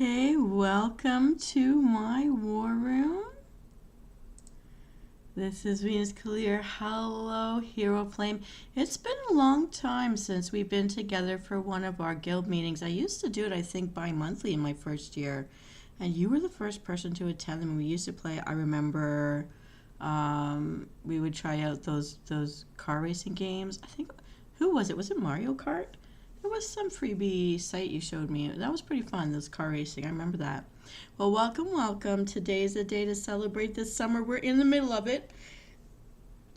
Okay, welcome to my war room. This is Venus Callida. Hello, Hero Flame. It's been a long time since we've been together for one of our guild meetings. I used to do it, I think, bi-monthly in my first year. And you were the first person to attend them. We used to play, I remember, we would try out those car racing games. I think, who was it? Was it Mario Kart? There was some freebie site you showed me. That was pretty fun, this car racing. I remember that. Well, welcome, welcome. Today's a day to celebrate this summer. We're in the middle of it.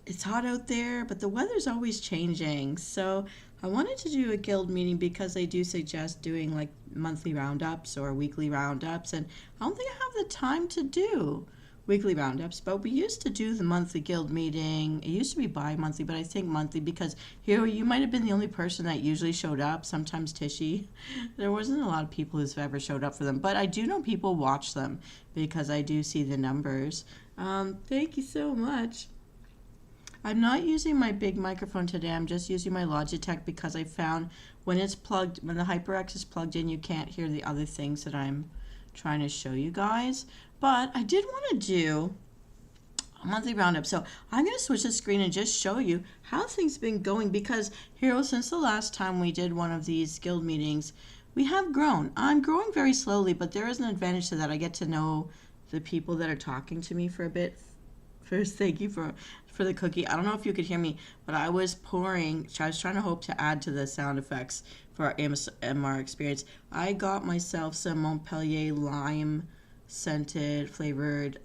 It's hot out there, but the weather's always changing. So I wanted to do a guild meeting because they do suggest doing like monthly roundups or weekly roundups. And I don't think I have the time to do weekly roundups, but we used to do the monthly guild meeting. It used to be bi-monthly, but I think monthly because here you might have been the only person that usually showed up, sometimes Tishy. There wasn't a lot of people who've ever showed up for them, but I do know people watch them because I do see the numbers. Thank you so much. I'm not using my big microphone today. I'm just using my Logitech because I found when it's plugged, when the HyperX is plugged in, you can't hear the other things that I'm trying to show you guys. But I did want to do a monthly roundup. So I'm going to switch the screen and just show you how things have been going because Hero, since the last time we did one of these guild meetings, we have grown. I'm growing very slowly, but there is an advantage to that. I get to know the people that are talking to me for a bit. First, thank you for the cookie. I don't know if you could hear me, but I was pouring. I was trying to hope to add to the sound effects for our ASMR experience. I got myself some Montpellier lime scented flavored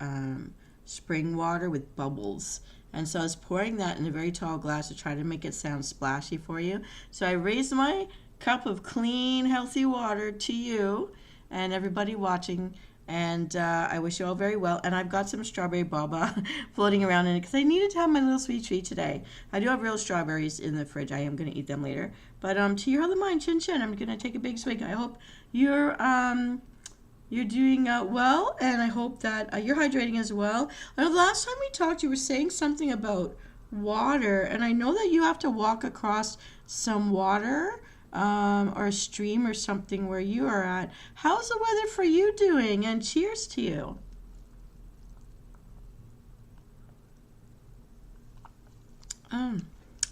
spring water with bubbles, and so I was pouring that in a very tall glass to try to make it sound splashy for you. So I raised my cup of clean, healthy water to you and everybody watching. And I wish you all very well. And I've got some strawberry baba floating around in it because I needed to have my little sweet treat today. I do have real strawberries in the fridge. I am going to eat them later. But to your other mind, chin chin, I'm going to take a big swig. I hope you're doing well, and I hope that you're hydrating as well. I know the last time we talked, you were saying something about water, and I know that you have to walk across some water. Or a stream or something where you are at. How's the weather for you doing? And cheers to you.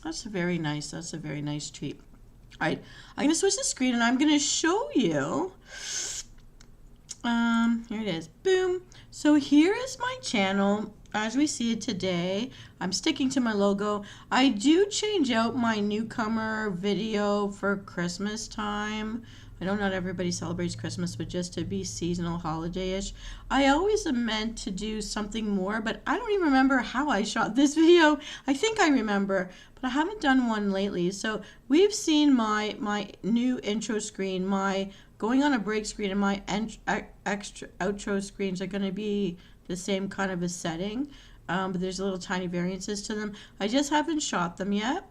That's a very nice treat. All right, I'm going to switch the screen and I'm going to show you. Here it is. Boom. So here is my channel. As we see it today, I'm sticking to my logo. I do change out my newcomer video for Christmas time. I know not everybody celebrates Christmas, but just to be seasonal, holiday-ish. I always meant to do something more, but I don't even remember how I shot this video. I think I remember, but I haven't done one lately. So we've seen my new intro screen, my going on a break screen, and my extra outro screens are going to be the same kind of a setting, but there's little tiny variances to them. I just haven't shot them yet.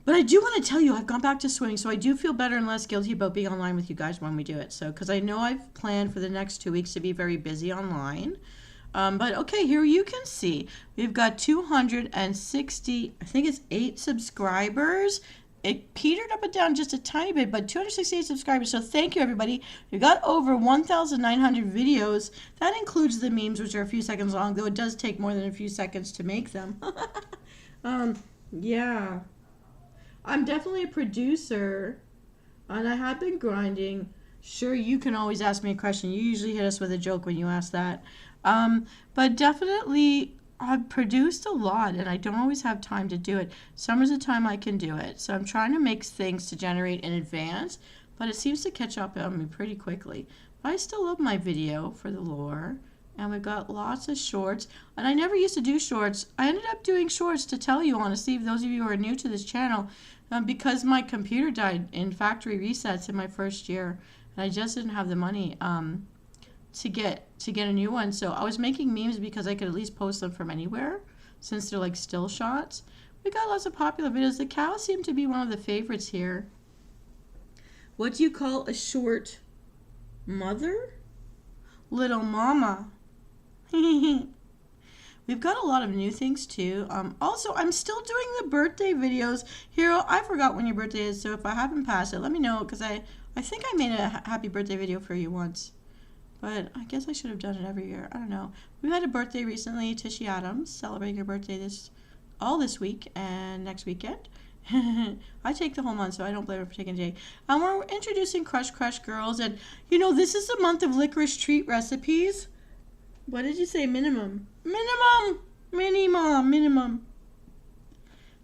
But I do want to tell you, I've gone back to swimming, so I do feel better and less guilty about being online with you guys when we do it. So, because I know I've planned for the next 2 weeks to be very busy online. But okay, here you can see we've got 260, I think it's 8 subscribers. It petered up and down just a tiny bit, but 268 subscribers. So thank you, everybody. We got over 1,900 videos. That includes the memes, which are a few seconds long, though it does take more than a few seconds to make them. Yeah. I'm definitely a producer, and I have been grinding. Sure, you can always ask me a question. You usually hit us with a joke when you ask that. But definitely, I've produced a lot, and I don't always have time to do it. Summer's the time I can do it. So I'm trying to make things to generate in advance, but it seems to catch up on me pretty quickly. But I still love my video for the lore, and we've got lots of shorts. And I never used to do shorts. I ended up doing shorts, to tell you honestly, those of you who are new to this channel, because my computer died in factory resets in my first year, and I just didn't have the money to get a new one. So I was making memes because I could at least post them from anywhere, since they're like still shots. We got lots of popular videos. The cows seem to be one of the favorites here. What do you call a short mother? Little mama. We've got a lot of new things too. Also, I'm still doing the birthday videos. Hero, I forgot when your birthday is, so if I haven't passed it, let me know, because I I think I made a happy birthday video for you once, but I guess I should have done it every year. I don't know. We had a birthday recently, Tishy Adams, celebrating her birthday this week and next weekend. I take the whole month, so I don't blame her for taking a day. We're introducing Crush Crush Girls, and this is the month of licorice treat recipes. What did you say? Minimum. Minimum.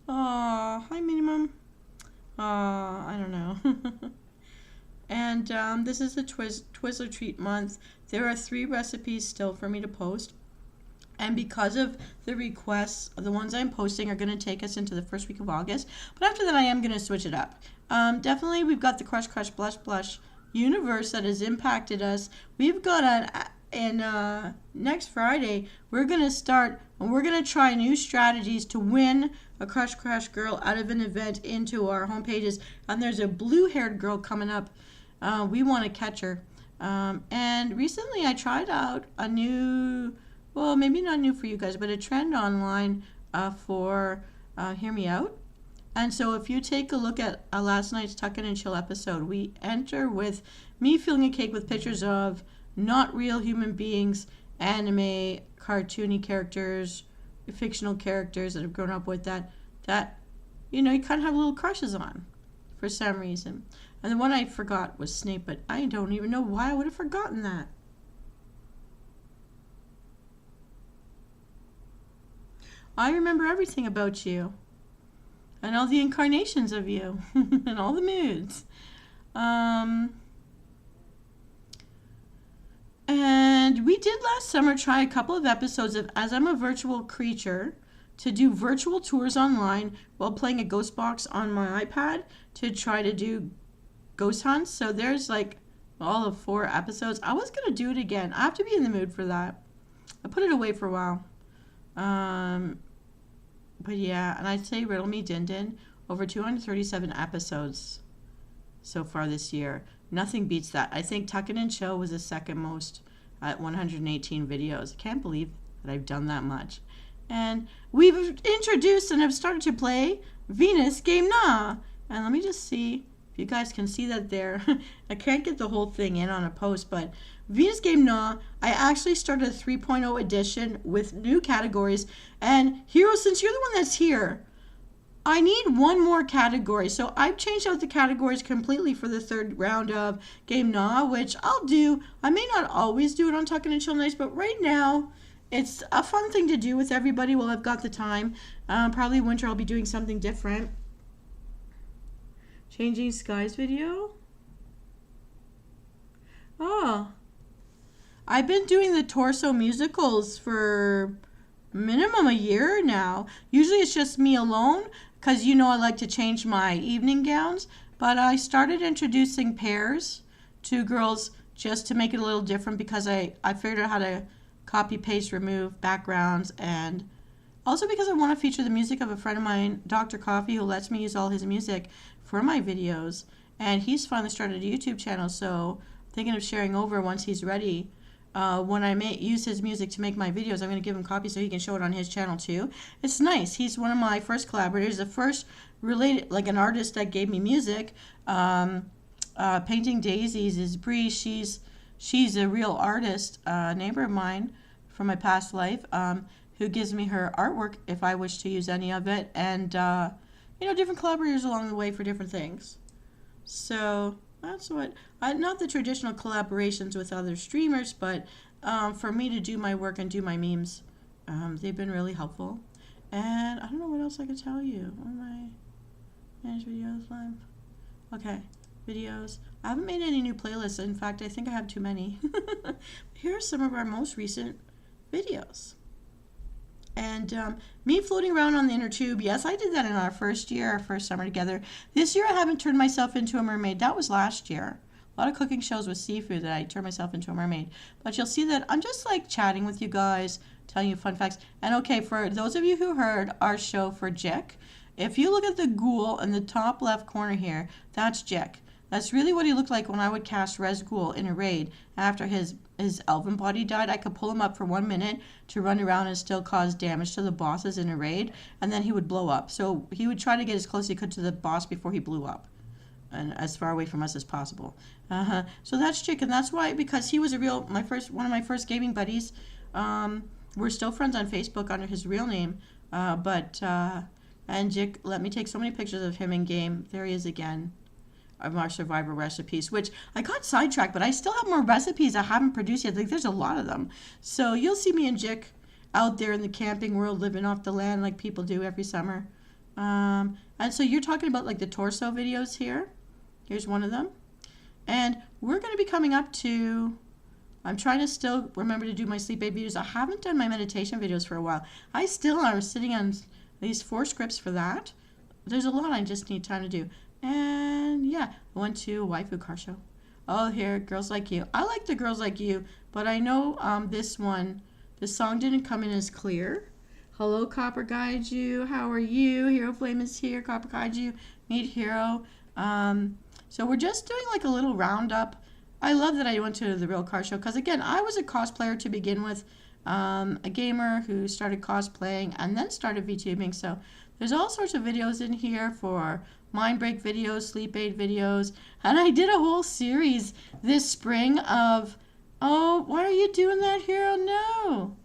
Aw, hi Minimum. I don't know. And this is the Twizzler Treat month. There are 3 recipes still for me to post. And because of the requests, the ones I'm posting are going to take us into the first week of August. But after that, I am going to switch it up. Definitely, we've got the Crush Crush Blush Blush universe that has impacted us. We've got next Friday, we're going to start, and we're going to try new strategies to win a Crush Crush girl out of an event into our home pages. And there's a blue-haired girl coming up. We want to catch her. And recently, I tried out a new... well, maybe not new for you guys, but a trend online for Hear Me Out. And so if you take a look at last night's Tuck In and Chill episode, we enter with me filling a cake with pictures of not real human beings, anime, cartoony characters, fictional characters that have grown up with that you kind of have little crushes on for some reason. And the one I forgot was Snape, but I don't even know why I would have forgotten that. I remember everything about you and all the incarnations of you and all the moods. And we did last summer try a couple of episodes of As I'm a Virtual Creature to do virtual tours online while playing a ghost box on my iPad to try to do ghost hunts. So there's like all of 4 episodes. I was going to do it again. I have to be in the mood for that. I put it away for a while. But yeah, and I'd say Riddle Me Din Din, over 237 episodes so far this year. Nothing beats that. I think Tuck In and Chill was the second most at 118 videos. I can't believe that I've done that much. And we've introduced and have started to play Venus Game Na. And let me just see if you guys can see that there. I can't get the whole thing in on a post, but Venus Game Na, I actually started a 3.0 edition with new categories. And Hero, since you're the one that's here, I need one more category. So I've changed out the categories completely for the 3rd round of Game Na, which I'll do. I may not always do it on Tuck In and Chill Nights, but right now it's a fun thing to do with everybody while I've got the time. Probably winter I'll be doing something different. Changing Skies video. Oh. I've been doing the torso musicals for minimum a year now. Usually it's just me alone because I like to change my evening gowns. But I started introducing pairs to girls just to make it a little different because I figured out how to copy, paste, remove backgrounds, and also because I want to feature the music of a friend of mine, Dr. Coffee, who lets me use all his music for my videos. And he's finally started a YouTube channel, so I'm thinking of sharing over once he's ready. When I use his music to make my videos, I'm going to give him copies so he can show it on his channel too. It's nice. He's one of my first collaborators, the first related, like an artist that gave me music. Painting Daisies is Bree. She's a real artist, neighbor of mine from my past life, who gives me her artwork if I wish to use any of it, and different collaborators along the way for different things. So that's what, not the traditional collaborations with other streamers, but for me to do my work and do my memes. They've been really helpful. And I don't know what else I could tell you. What am I? Manage videos live. Okay, videos. I haven't made any new playlists. In fact, I think I have too many. Here are some of our most recent videos. And me floating around on the inner tube. Yes, I did that in our first summer together. This year I haven't turned myself into a mermaid. That was last year. A lot of cooking shows with seafood that I turned myself into a mermaid. But you'll see that I'm just like chatting with you guys, telling you fun facts. And okay, for those of you who heard our show for Jick, if you look at the ghoul in the top left corner here, that's Jick. That's really what he looked like when I would cast Res Ghoul in a raid. After his elven body died, I could pull him up for 1 minute to run around and still cause damage to the bosses in a raid, and then he would blow up. So he would try to get as close as he could to the boss before he blew up. and as far away from us as possible. So that's Chick, and that's why, because he was one of my first gaming buddies. We're still friends on Facebook under his real name, and Jick let me take so many pictures of him in game. There he is again, of our survivor recipes, which I got sidetracked, but I still have more recipes I haven't produced yet. Like, there's a lot of them. So you'll see me and Jick out there in the camping world, living off the land like people do every summer. And so you're talking about like the torso videos here. Here's one of them. And we're going to be coming up to, I'm trying to still remember to do my sleep aid videos. I haven't done my meditation videos for a while. I still am sitting on these 4 scripts for that. There's a lot I just need time to do. And yeah, I went to a waifu car show. Oh, here, Girls Like You. I like the Girls Like You, but I know this song didn't come in as clear. Hello, Copper Kaiju. How are you? Hero Flame is here. Copper Kaiju. Meet Hero. So we're just doing like a little roundup. I love that I went to the real car show because, again, I was a cosplayer to begin with. A gamer who started cosplaying and then started VTubing. So there's all sorts of videos in here for mind break videos, sleep aid videos. And I did a whole series this spring of, oh, why are you doing that, Hero? No.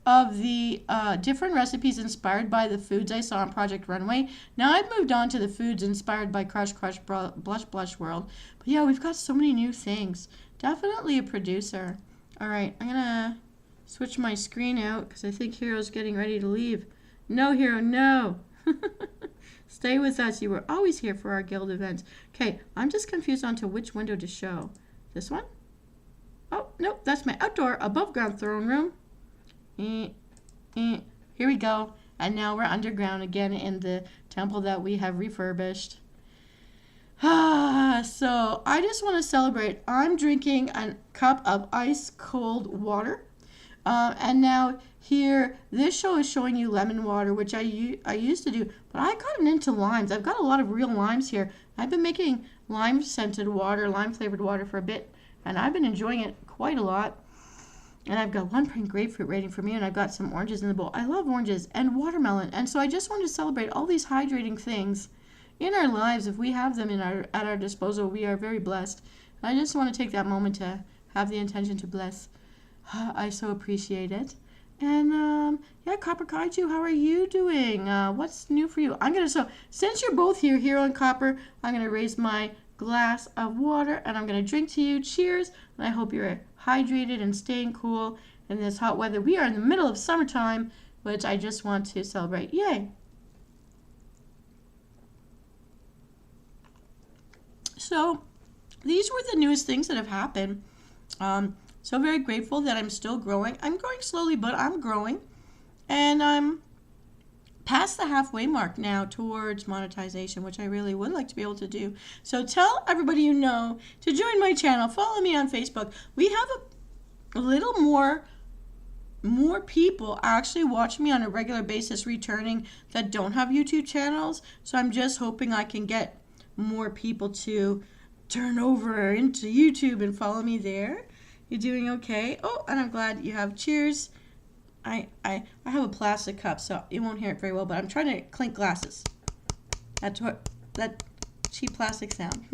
Of the different recipes inspired by the foods I saw on Project Runway. Now I've moved on to the foods inspired by Crush Blush World. But yeah, we've got so many new things. Definitely a producer. All right, I'm going to switch my screen out because I think Hero's getting ready to leave. No, Hero, no. Stay with us. You were always here for our guild events. Okay, I'm just confused on to which window to show. This one? Oh, nope, that's my outdoor above ground throne room. Here we go. And now we're underground again in the temple that we have refurbished. So I just want to celebrate. I'm drinking a cup of ice cold water. And now here, this show is showing you lemon water, which I used to do, but I gotten into limes. I've got a lot of real limes here. I've been making lime scented water, lime flavored water for a bit, and I've been enjoying it quite a lot. And I've got 1 pint grapefruit waiting for me, and I've got some oranges in the bowl. I love oranges and watermelon, and so I just wanted to celebrate all these hydrating things in our lives. If we have them at our disposal, we are very blessed. And I just want to take that moment to have the intention to bless. I so appreciate it. And yeah, Copper Kaiju, how are you doing? What's new for you? Since you're both here, Hero and Copper, I'm gonna raise my glass of water and I'm gonna drink to you. Cheers! And I hope you're hydrated and staying cool in this hot weather. We are in the middle of summertime, which I just want to celebrate. Yay! So these were the newest things that have happened. So very grateful that I'm still growing. I'm growing slowly, but I'm growing. And I'm past the halfway mark now towards monetization, which I really would like to be able to do. So tell everybody you know to join my channel. Follow me on Facebook. We have a little more people actually watching me on a regular basis returning that don't have YouTube channels. So I'm just hoping I can get more people to turn over into YouTube and follow me there. You're doing okay? Oh, and I'm glad you have. Cheers. I have a plastic cup, so you won't hear it very well, but I'm trying to clink glasses. That cheap plastic sound.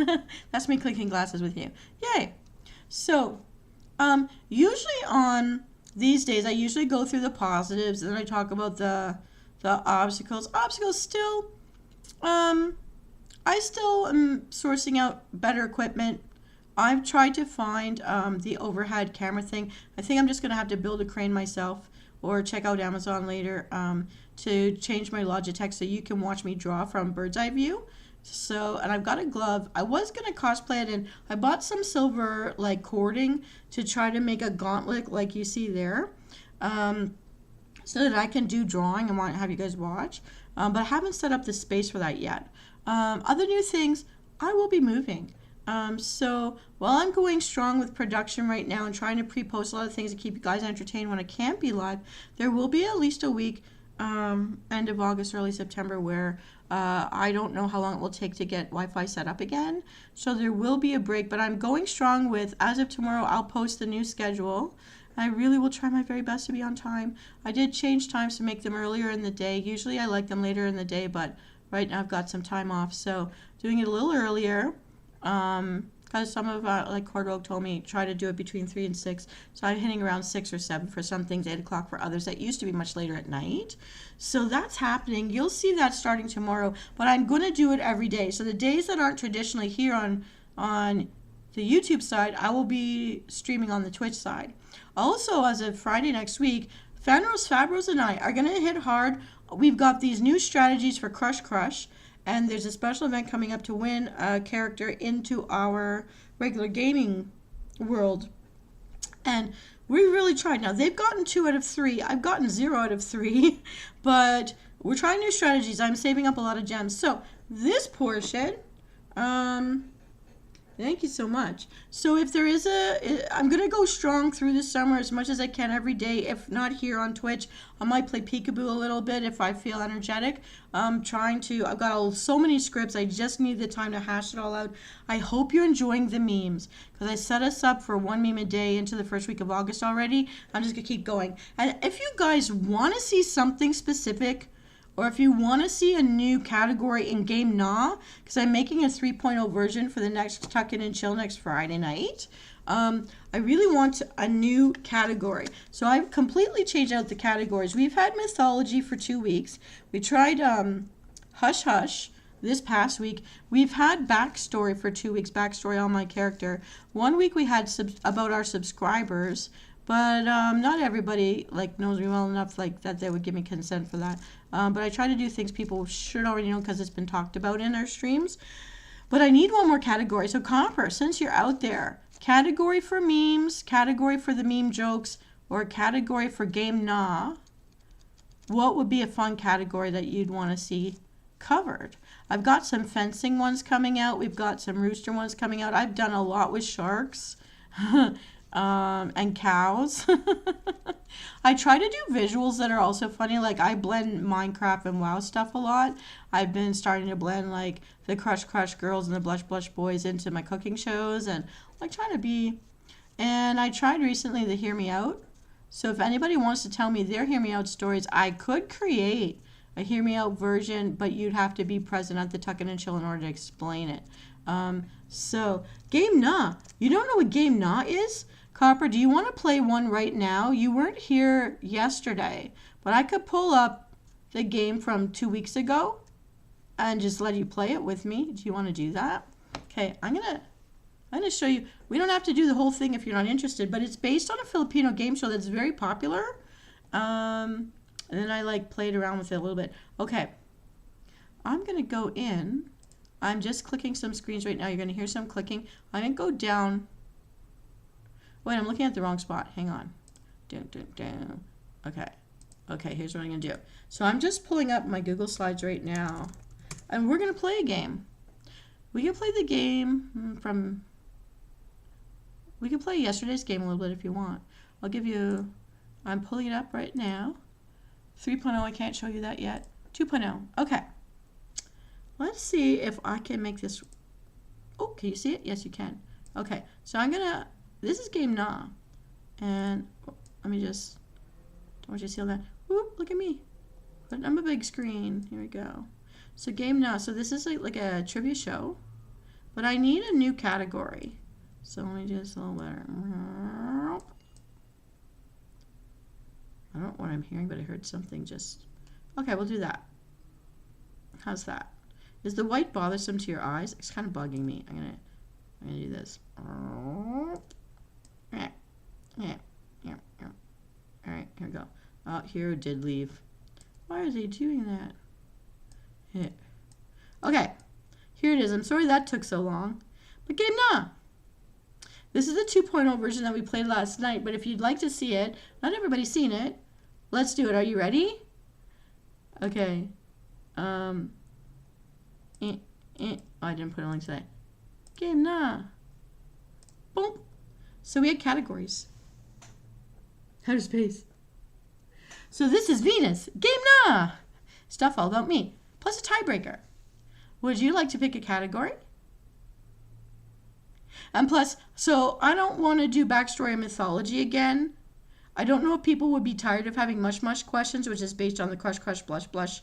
That's me clinking glasses with you. Yay. So, usually on these days, I usually go through the positives, and then I talk about the obstacles. Obstacles still, I still am sourcing out better equipment. I've tried to find the overhead camera thing. I think I'm just going to have to build a crane myself or check out Amazon later to change my Logitech so you can watch me draw from bird's eye view. So, and I've got a glove. I was going to cosplay it, and I bought some silver like cording to try to make a gauntlet like you see there so that I can do drawing and want to have you guys watch. But I haven't set up the space for that yet. Other new things, I will be moving. So while I'm going strong with production right now and trying to pre-post a lot of things to keep you guys entertained when I can't be live, there will be at least a week, end of August, early September, where I don't know how long it will take to get Wi-Fi set up again. So there will be a break, but I'm going strong with, as of tomorrow, I'll post the new schedule. I really will try my very best to be on time. I did change times to make them earlier in the day. Usually I like them later in the day, but right now I've got some time off, so doing it a little earlier. Because some of like Cordog told me try to do it between 3 and 6, so I'm hitting around 6 or 7 for some things, 8 o'clock for others. That used to be much later at night, so that's happening. You'll see that starting tomorrow, but I'm going to do it every day. So the days that aren't traditionally here on the YouTube side, I will be streaming on the Twitch side. Also, as of Friday next week, Fanros, Fabros, and I are going to hit hard. We've got these new strategies for Crush, and there's a special event coming up to win a character into our regular gaming world. And we really tried. Now, they've gotten 2 out of 3. I've gotten 0 out of 3. But we're trying new strategies. I'm saving up a lot of gems. So, this portion, thank you so much. So if there is I'm going to go strong through the summer as much as I can every day. If not here on Twitch, I might play peekaboo a little bit if I feel energetic. I've got so many scripts. I just need the time to hash it all out. I hope you're enjoying the memes because I set us up for 1 meme a day into the first week of August already. I'm just going to keep going. And if you guys want to see something specific, or if you want to see a new category in Game Nah, because I'm making a 3.0 version for the next Tuck In and Chill next Friday night, I really want a new category. So I've completely changed out the categories. We've had mythology for 2 weeks. We tried Hush Hush this past week. We've had backstory for 2 weeks, backstory on my character. 1 week we had about our subscribers, but not everybody knows me well enough that they would give me consent for that. But I try to do things people should already know because it's been talked about in our streams. But I need one more category. So Copper, since you're out there, category for memes, category for the meme jokes, or category for Game Nah, what would be a fun category that you'd want to see covered? I've got some fencing ones coming out. We've got some rooster ones coming out. I've done a lot with sharks. And cows. I try to do visuals that are also funny. Like I blend Minecraft and WoW stuff a lot. I've been starting to blend the Crush girls and the Blush boys into my cooking shows, and trying to be. And I tried recently the Hear Me Out. So if anybody wants to tell me their Hear Me Out stories, I could create a Hear Me Out version, but you'd have to be present at the Tuck In and Chill in order to explain it. So Game Nah. You don't know what Game Nah is? Copper, do you want to play one right now? You weren't here yesterday, but I could pull up the game from 2 weeks ago and just let you play it with me. Do you want to do that? Okay, I'm gonna show you. We don't have to do the whole thing if you're not interested, but it's based on a Filipino game show that's very popular. And then I played around with it a little bit. Okay, I'm gonna go in. I'm just clicking some screens right now. You're gonna hear some clicking. I'm gonna go down. Wait, I'm looking at the wrong spot. Hang on. Okay, here's what I'm going to do. So I'm just pulling up my Google Slides right now. And we're going to play a game. We can play the game from... We can play yesterday's game a little bit if you want. I'll give you... I'm pulling it up right now. 3.0, I can't show you that yet. 2.0, okay. Let's see if I can make this... Oh, can you see it? Yes, you can. Okay, so I'm going to... This is Game Nah, and let me just, don't want you to see all that. Whoop, look at me. Putting on a big screen. Here we go. So Game Nah, so this is like a trivia show, but I need a new category. So let me do this a little better. I don't know what I'm hearing, but I heard something just, okay, we'll do that. How's that? Is the white bothersome to your eyes? It's kind of bugging me. I'm gonna do this. All right, here we go. Hero did leave. Why is he doing that? Yeah. Okay, here it is. I'm sorry that took so long. But Game Nah. This is the 2.0 version that we played last night, but if you'd like to see it, not everybody's seen it. Let's do it. Are you ready? Okay. Oh, I didn't put a link to that. Game Nah. Boom. So we had categories. Outer space. So this is Venus. Game Nah. Stuff all about me. Plus a tiebreaker. Would you like to pick a category? And plus, so I don't want to do backstory and mythology again. I don't know if people would be tired of having mush questions, which is based on the Crush, Blush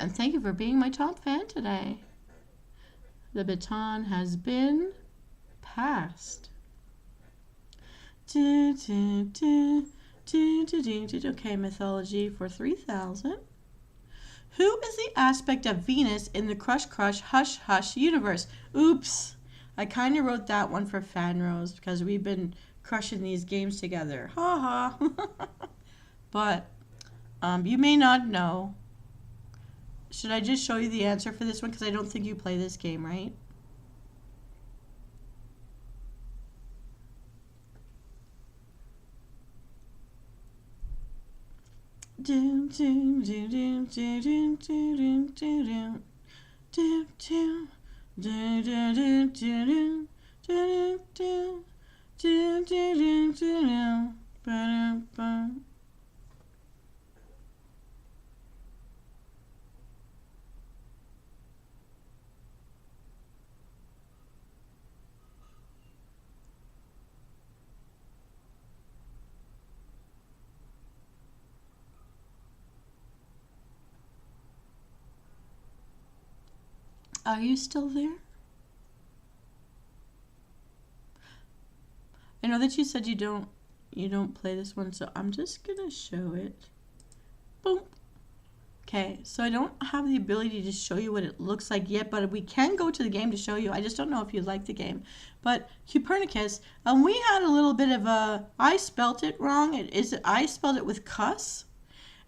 And thank you for being my top fan today. The baton has been passed. Okay, mythology for 3,000. Who is the aspect of Venus in the Crush Crush Hush Hush universe? Oops. I kind of wrote that one for Fan Rose because we've been crushing these games together. Ha ha. But you may not know. Should I just show you the answer for this one? Because I don't think you play this game, right? Are you still there? I know that you said you don't play this one, so I'm just gonna show it. Boom. Okay, so I don't have the ability to show you what it looks like yet, but we can go to the game to show you. I just don't know if you like the game. But Copernicus, we had a little bit of a, I spelt it wrong. I spelled it with cuss,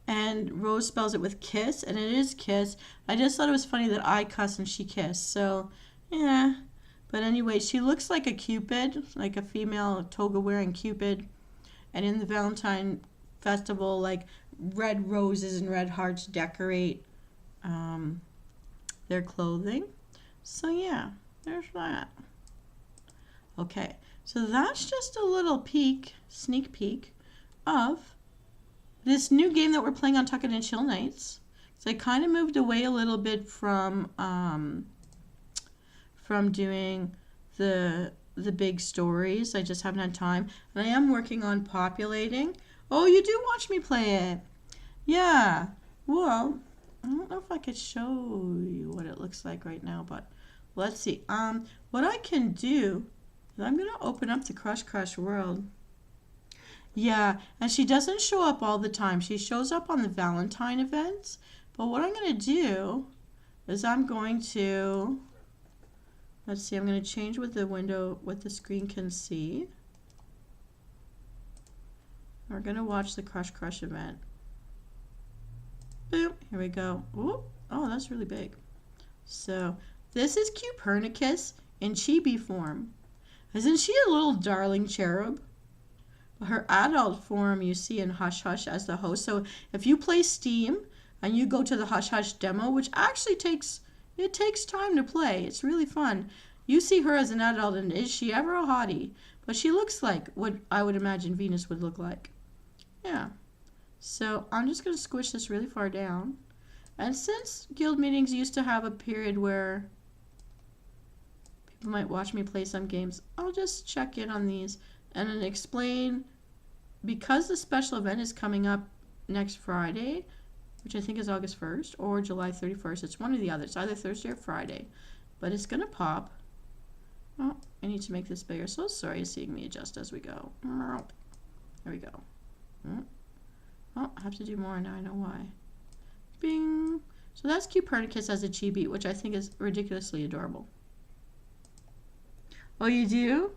and Rose spells it with kiss, and it is kiss. I just thought it was funny that I cuss and she kiss. So, yeah. But anyway, she looks like a Cupid, like a female toga-wearing Cupid. And in the Valentine Festival, like, red roses and red hearts decorate their clothing. So, yeah, there's that. Okay, so that's just a little sneak peek of this new game that we're playing on Tuck It and Chill Nights. So I kind of moved away a little bit from doing the big stories. I just haven't had time. And I am working on populating. Oh, you do watch me play it. Yeah. Well, I don't know if I could show you what it looks like right now, but let's see. What I can do is I'm going to open up the Crush Crush world. Yeah, and she doesn't show up all the time. She shows up on the Valentine events. But what I'm going to do is I'm going to, let's see, I'm going to change what the screen can see. We're going to watch the Crush Crush event. Boom, here we go. Ooh, oh, that's really big. So this is Copernicus in chibi form. Isn't she a little darling cherub? Her adult form you see in Hush Hush as the host. So if you play Steam and you go to the Hush Hush demo, which actually takes time to play, it's really fun. You see her as an adult, and is she ever a hottie? But she looks like what I would imagine Venus would look like. Yeah. So I'm just going to squish this really far down. And since guild meetings used to have a period where people might watch me play some games, I'll just check in on these and then explain, because the special event is coming up next Friday, which I think is August 1st or July 31st. It's one or the other. It's either Thursday or Friday. But it's going to pop. Oh, I need to make this bigger. So sorry you're seeing me adjust as we go. There we go. Oh, I have to do more now. I know why. Bing. So that's Copernicus as a chibi, which I think is ridiculously adorable. Oh, you do?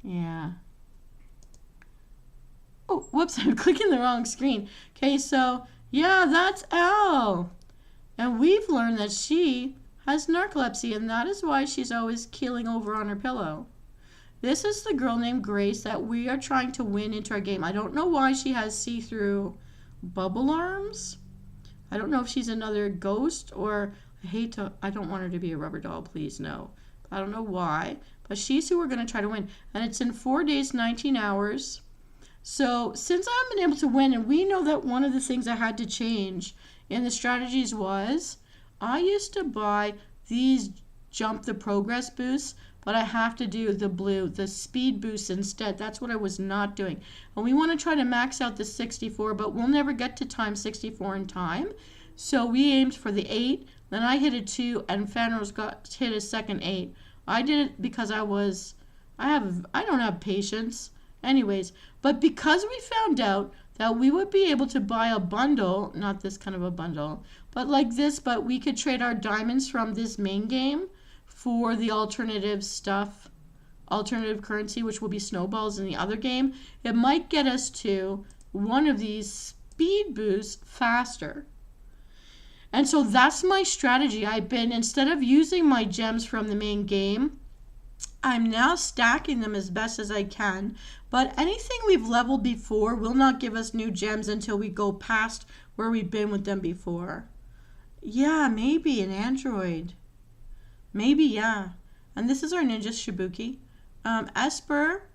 Yeah. Oh, whoops, I'm clicking the wrong screen. Okay, so, yeah, that's Elle. And we've learned that she has narcolepsy, and that is why she's always keeling over on her pillow. This is the girl named Grace that we are trying to win into our game. I don't know why she has see-through bubble arms. I don't know if she's another ghost, or I don't want her to be a rubber doll, please, no. I don't know why, but she's who we're going to try to win. And it's in 4 days, 19 hours. So since I haven't been able to win, and we know that one of the things I had to change in the strategies was I used to buy these jump the progress boosts but I have to do the blue, the speed boost instead. That's what I was not doing. And we want to try to max out the 64, but we'll never get to time 64 in time. So we aimed for the 8, then I hit a 2, and Fanrose got hit a second 8. I did it because I don't have patience. Anyways, but because we found out that we would be able to buy a bundle, not this kind of a bundle, but like this, but we could trade our diamonds from this main game for the alternative stuff, alternative currency, which will be snowballs in the other game. It might get us to one of these speed boosts faster. And so that's my strategy. Instead of using my gems from the main game, I'm now stacking them as best as I can, but anything we've leveled before will not give us new gems until we go past where we've been with them before. Yeah, maybe an android. Maybe, yeah. And this is our Ninja Shibuki. Esper,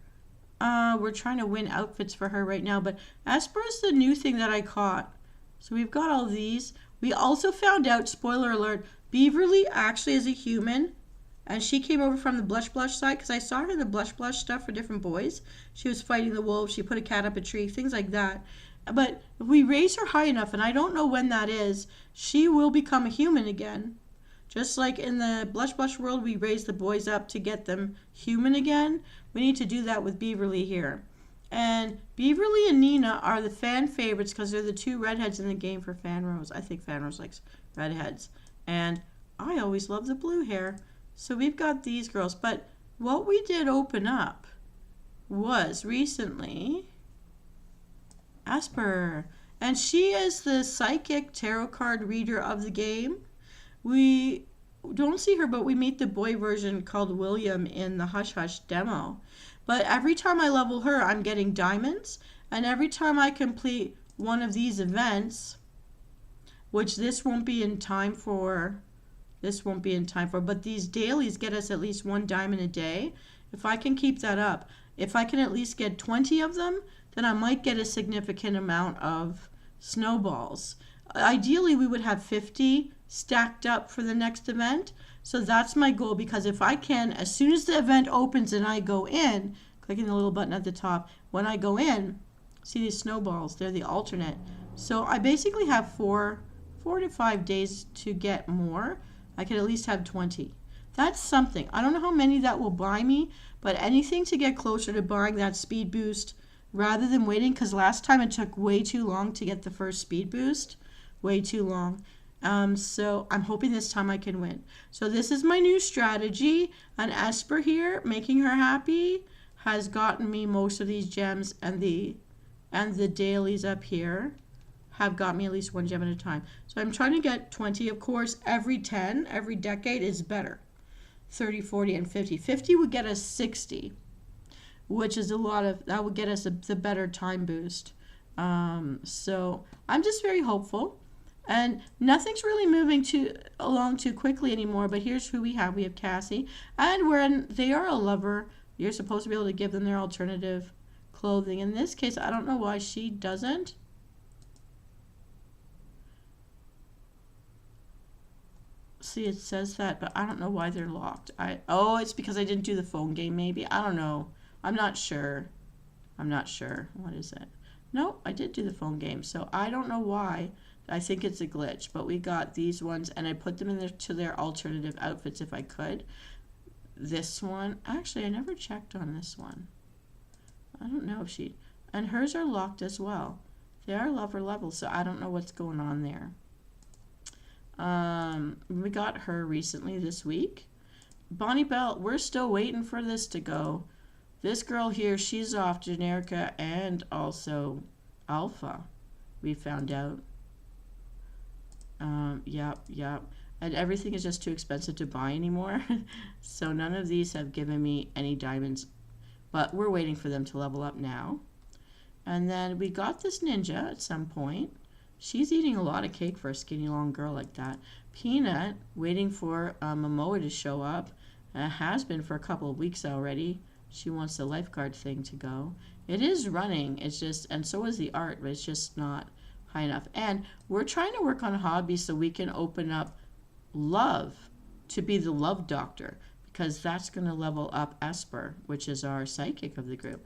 we're trying to win outfits for her right now, but Esper is the new thing that I caught. So we've got all these. We also found out, spoiler alert, Beaverly actually is a human. And she came over from the Blush Blush side because I saw her in the Blush Blush stuff for different boys. She was fighting the wolves. She put a cat up a tree, things like that. But if we raise her high enough, and I don't know when that is, she will become a human again. Just like in the Blush Blush world, we raise the boys up to get them human again. We need to do that with Beaverly here. And Beaverly and Nina are the fan favorites because they're the two redheads in the game for Fanrose. I think Fanrose likes redheads. And I always love the blue hair. So we've got these girls, but what we did open up was recently Esper, and she is the psychic tarot card reader of the game. We don't see her, but we meet the boy version called William in the Hush Hush demo. But every time I level her, I'm getting diamonds, and every time I complete one of these events, which this won't be in time for, but these dailies get us at least 1 diamond a day. If I can keep that up, if I can at least get 20 of them, then I might get a significant amount of snowballs. Ideally, we would have 50 stacked up for the next event. So that's my goal, because if I can, as soon as the event opens and I go in, clicking the little button at the top, when I go in, see these snowballs, they're the alternate. So I basically have 4 to 5 days to get more. I could at least have 20. That's something. I don't know how many that will buy me, but anything to get closer to buying that speed boost rather than waiting, because last time it took way too long to get the first speed boost. Way too long. So I'm hoping this time I can win. So this is my new strategy. And Esper here, making her happy, has gotten me most of these gems, and the dailies up here have got me at least 1 gem at a time. So I'm trying to get 20. Of course, every 10, every decade is better. 30, 40, and 50. 50 would get us 60, which is a lot of, that would get us the better time boost. So I'm just very hopeful. And nothing's really moving along too quickly anymore, but here's who we have. We have Cassie, and when they are a lover, you're supposed to be able to give them their alternative clothing. In this case, I don't know why she doesn't. See, it says that, but I don't know why they're locked. Oh, it's because I didn't do the phone game, maybe. I don't know. I'm not sure. What is it? No, I did do the phone game, so I don't know why. I think it's a glitch, but we got these ones, and I put them to their alternative outfits if I could. This one, actually, I never checked on this one. I don't know if and hers are locked as well. They are lover levels, so I don't know what's going on there. We got her recently this week. Bonnie Bell, we're still waiting for this to go. This girl here, she's off Generica and also Alpha, we found out. Yep. And everything is just too expensive to buy anymore. So none of these have given me any diamonds. But we're waiting for them to level up now. And then we got this ninja at some point. She's eating a lot of cake for a skinny long girl like that. Peanut, waiting for Momoa to show up. Has been for a couple of weeks already. She wants the lifeguard thing to go. It is running. It's just, and so is the art, but it's just not high enough. And we're trying to work on hobbies so we can open up love to be the love doctor. because that's going to level up Esper, which is our psychic of the group.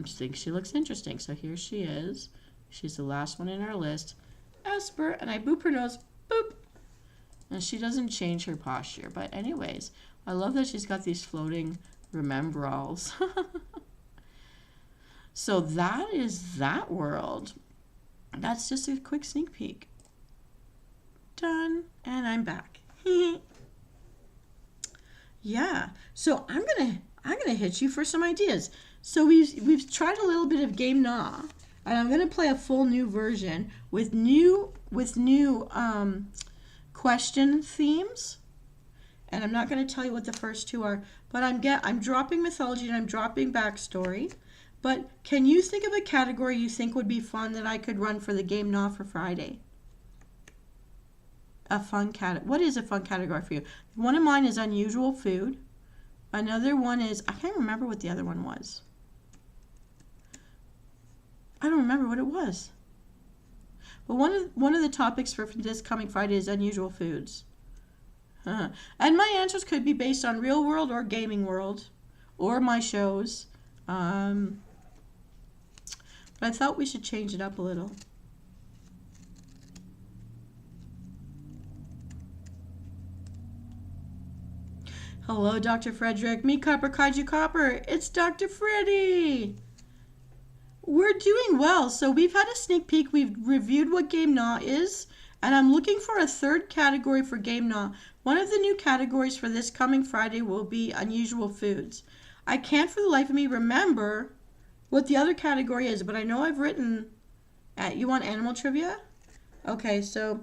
Think she looks interesting. So here she is. She's the last one in our list. Esper, and I boop her nose, boop. And she doesn't change her posture. But anyways, I love that she's got these floating remembrals. So that is that world. That's just a quick sneak peek. Done. And I'm back. Yeah. So I'm gonna hit you for some ideas. So we've tried a little bit of Game Gnaw, and I'm gonna play a full new version with new question themes. And I'm not gonna tell you what the first two are, but I'm dropping mythology and I'm dropping backstory. But can you think of a category you think would be fun that I could run for the Game Gnaw for Friday? A fun category. What is a fun category for you? One of mine is unusual food. Another one is, I can't remember what the other one was. I don't remember what it was. But one of the topics for this coming Friday is unusual foods. And my answers could be based on real world or gaming world or my shows. But I thought we should change it up a little. Hello, Dr. Frederick. Me, Copper, Kaiju Copper. It's Dr. Freddy. We're doing well. So we've had a sneak peek. We've reviewed what Game Gnaw is. And I'm looking for a third category for Game Gnaw. One of the new categories for this coming Friday will be unusual foods. I can't for the life of me remember what the other category is, but I know I've written, you want animal trivia? Okay, so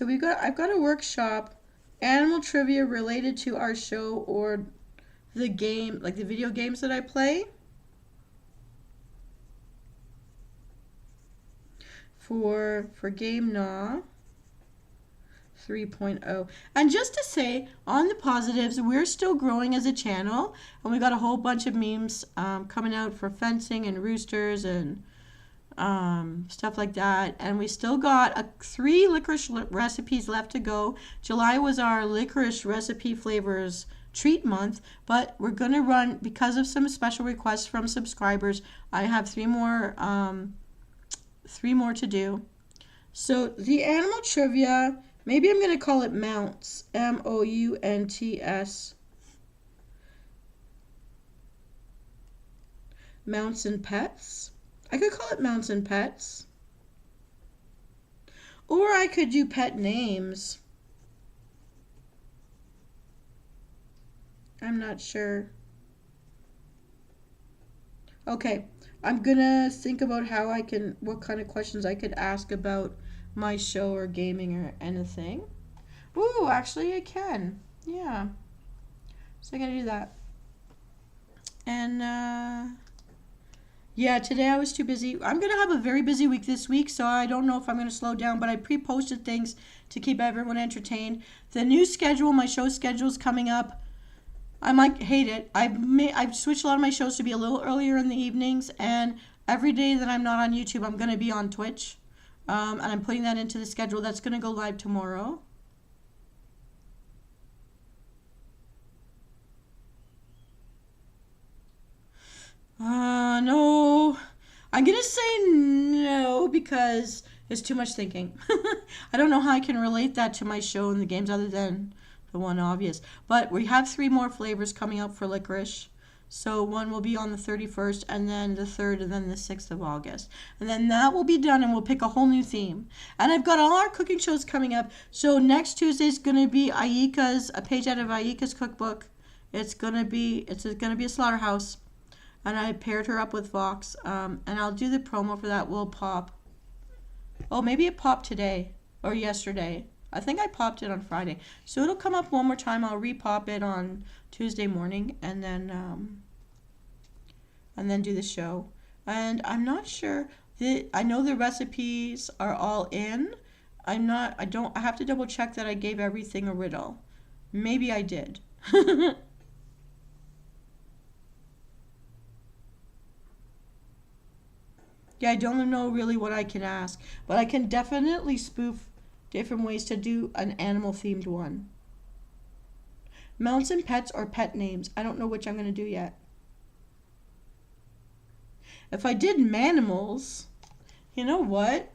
I've got a workshop, animal trivia related to our show or the game, like the video games that I play. For Game Gnaw 3.0. And just to say, on the positives, we're still growing as a channel, and we got a whole bunch of memes coming out for fencing and roosters and stuff like that. And we still got 3 licorice recipes left to go. July was our licorice recipe flavors treat month, but we're going to run, because of some special requests from subscribers, I have 3 more to do. So the animal trivia, maybe I'm going to call it mounts, M-O-U-N-T-S. Mounts and pets. I could call it mounts and pets. Or I could do pet names. I'm not sure. Okay, I'm gonna think about what kind of questions I could ask about my show or gaming or anything. Ooh, actually I can. Yeah. So I gotta do that. And yeah, today I was too busy. I'm gonna have a very busy week this week, so I don't know if I'm gonna slow down, but I pre-posted things to keep everyone entertained. The new schedule, my show schedule is coming up. I might hate it. I've switched a lot of my shows to be a little earlier in the evenings, and every day that I'm not on YouTube, I'm going to be on Twitch. And I'm putting that into the schedule. That's going to go live tomorrow. No. I'm going to say no because it's too much thinking. I don't know how I can relate that to my show and the games other than the one obvious. But we have 3 more flavors coming out for licorice. So one will be on the 31st, and then the 3rd, and then the 6th of August. And then that will be done, and we'll pick a whole new theme. And I've got all our cooking shows coming up. So next Tuesday is going to be a page out of Aika's cookbook. It's going to be a slaughterhouse. And I paired her up with Vox. And I'll do the promo for that. Will pop. Oh, maybe it popped today or yesterday. I think I popped it on Friday. So it'll come up one more time. I'll re-pop it on Tuesday morning and then do the show. And I'm not sure. I know the recipes are all in. I have to double check that I gave everything a riddle. Maybe I did. Yeah, I don't know really what I can ask, but I can definitely spoof different ways to do an animal themed one. Mounts and pets or pet names. I don't know which I'm going to do yet. If I did manimals, you know what?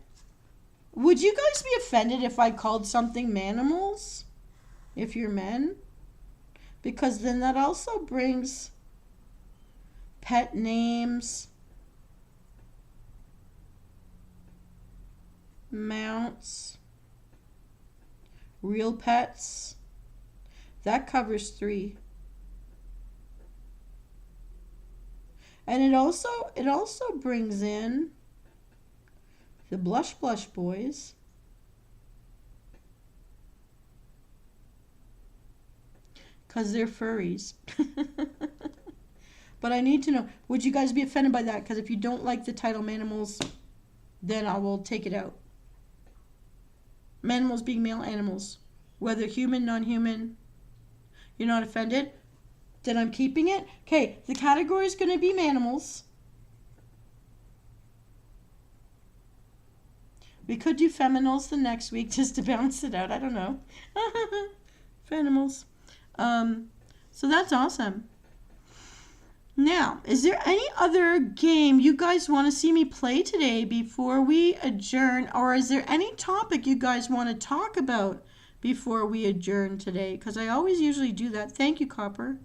Would you guys be offended if I called something manimals? If you're men? Because then that also brings pet names, mounts, real pets. That covers 3. And it also brings in the blush boys. Because they're furries. But I need to know, would you guys be offended by that? Because if you don't like the title Manimals, then I will take it out. Manimals being male animals. Whether human, non-human. You're not offended? Then I'm keeping it. Okay, the category is going to be manimals. We could do feminals the next week just to balance it out. I don't know. Fenimals. So that's awesome. Now, is there any other game you guys want to see me play today before we adjourn? Or is there any topic you guys want to talk about before we adjourn today? Because I always usually do that. Thank you, Copper.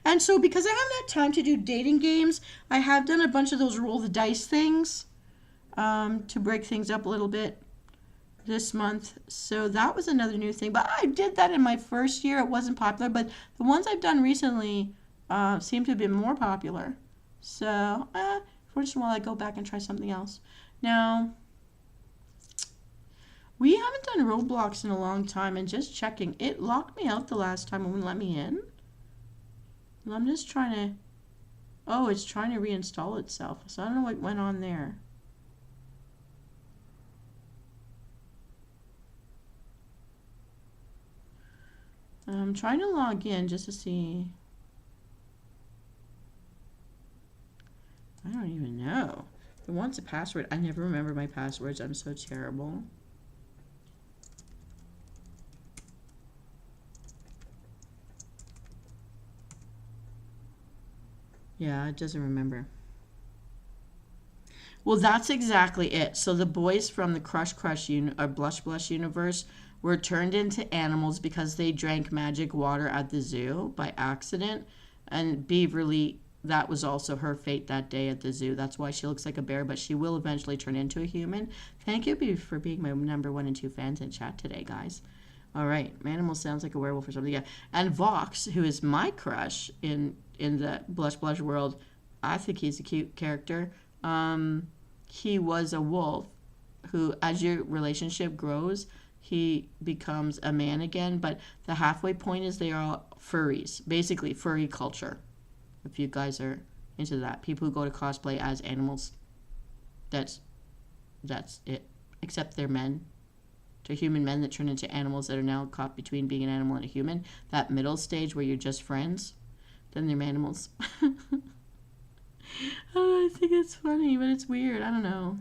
And so because I haven't had time to do dating games, I have done a bunch of those roll the dice things to break things up a little bit this month. So that was another new thing. But I did that in my first year. It wasn't popular. But the ones I've done recently seem to have been more popular. So once in a while I go back and try something else. Now, we haven't done Roblox in a long time. And just checking, it locked me out the last time and wouldn't let me in. I'm just trying to... Oh, it's trying to reinstall itself. So I don't know what went on there. I'm trying to log in just to see. I don't even know. It wants a password. I never remember my passwords. I'm so terrible. Yeah, it doesn't remember. Well, that's exactly it. So the boys from the Blush universe were turned into animals because they drank magic water at the zoo by accident. And Beaverly, that was also her fate that day at the zoo. That's why she looks like a bear, but she will eventually turn into a human. Thank you for being my number 1 and 2 fans in chat today, guys. All right, Manimal sounds like a werewolf or something. Yeah, and Vox, who is my crush in the Blush world, I think he's a cute character. He was a wolf who, as your relationship grows, he becomes a man again. But the halfway point is they are all furries, basically furry culture. If you guys are into that, people who go to cosplay as animals, that's it. Except they're men. To human men that turn into animals that are now caught between being an animal and a human. That middle stage where you're just friends, then they're manimals. Oh, I think it's funny, but it's weird. I don't know.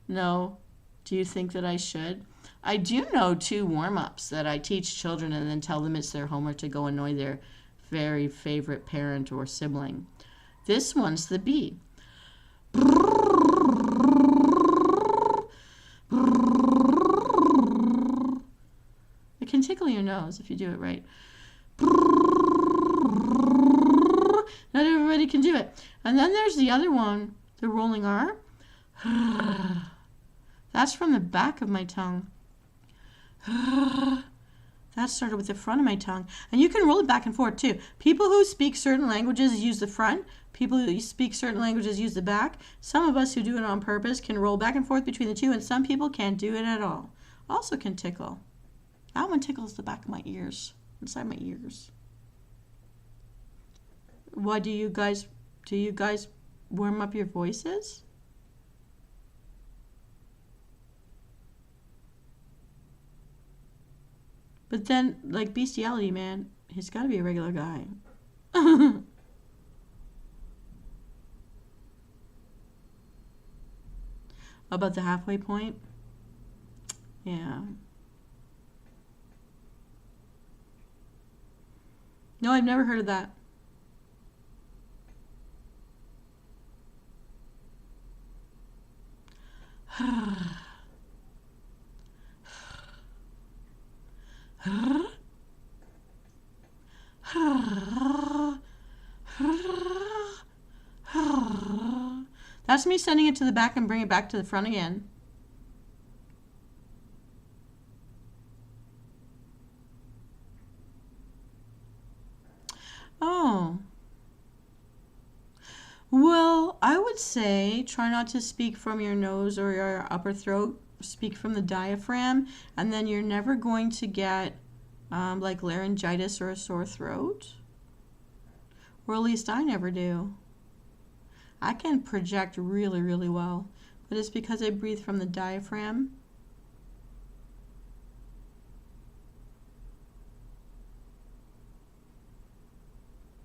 No. Do you think that I should? I do know 2 warm-ups that I teach children and then tell them it's their homework to go annoy their very favorite parent or sibling. This one's the bee. It can tickle your nose if you do it right. Not everybody can do it. And then there's the other one, the rolling R. That's from the back of my tongue. That started with the front of my tongue. And you can roll it back and forth too. People who speak certain languages use the front. People who speak certain languages use the back. Some of us who do it on purpose can roll back and forth between the two, and some people can't do it at all. Also can tickle. That one tickles the back of my ears, inside my ears. Why do you guys warm up your voices? But then, like bestiality, man, he's got to be a regular guy. About the halfway point? Yeah. No, I've never heard of that. That's me sending it to the back and bring it back to the front again. Oh. Well, I would say try not to speak from your nose or your upper throat. Speak from the diaphragm, and then you're never going to get like laryngitis or a sore throat. Or at least I never do. I can project really, really well, but it's because I breathe from the diaphragm.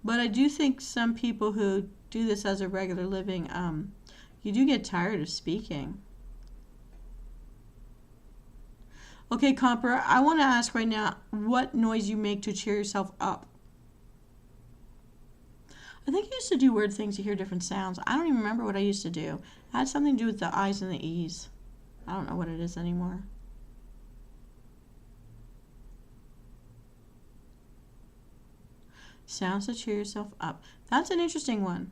But I do think some people who do this as a regular living, you do get tired of speaking. Okay, Comper, I want to ask right now what noise you make to cheer yourself up. I think I used to do weird things to hear different sounds. I don't even remember what I used to do. It had something to do with the I's and the E's. I don't know what it is anymore. Sounds to cheer yourself up. That's an interesting one.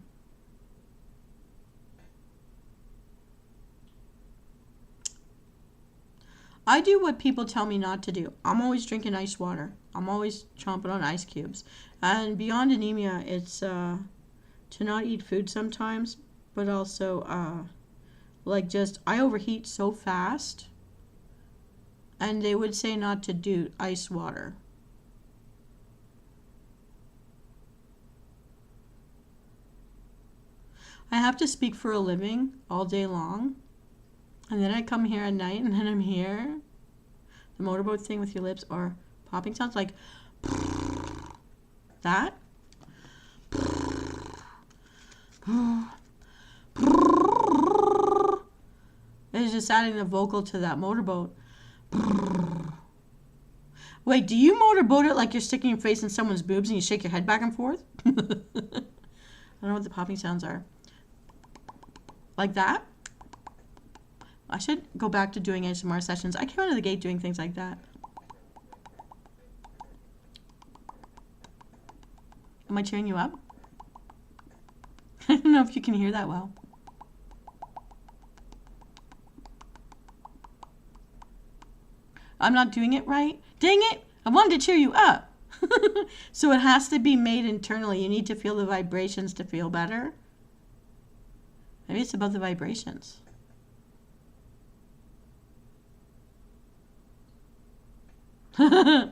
I do what people tell me not to do. I'm always drinking ice water. I'm always chomping on ice cubes. And beyond anemia, it's to not eat food sometimes, but also like just I overheat so fast. And they would say not to do ice water. I have to speak for a living all day long. And then I come here at night and then I'm here. The motorboat thing with your lips or popping sounds like that. It's just adding the vocal to that motorboat. Wait, do you motorboat it like you're sticking your face in someone's boobs and you shake your head back and forth? I don't know what the popping sounds are. Like that? I should go back to doing ASMR sessions. I came out of the gate doing things like that. Am I cheering you up? I don't know if you can hear that well. I'm not doing it right? Dang it! I wanted to cheer you up. So it has to be made internally. You need to feel the vibrations to feel better. Maybe it's about the vibrations. I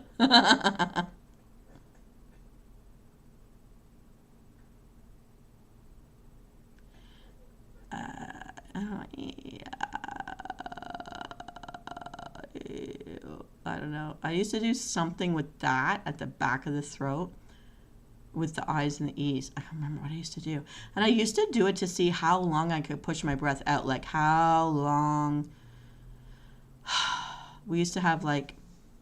don't know. I used to do something with that at the back of the throat with the I's and the E's. I don't remember what I used to do. And I used to do it to see how long I could push my breath out. Like how long. We used to have like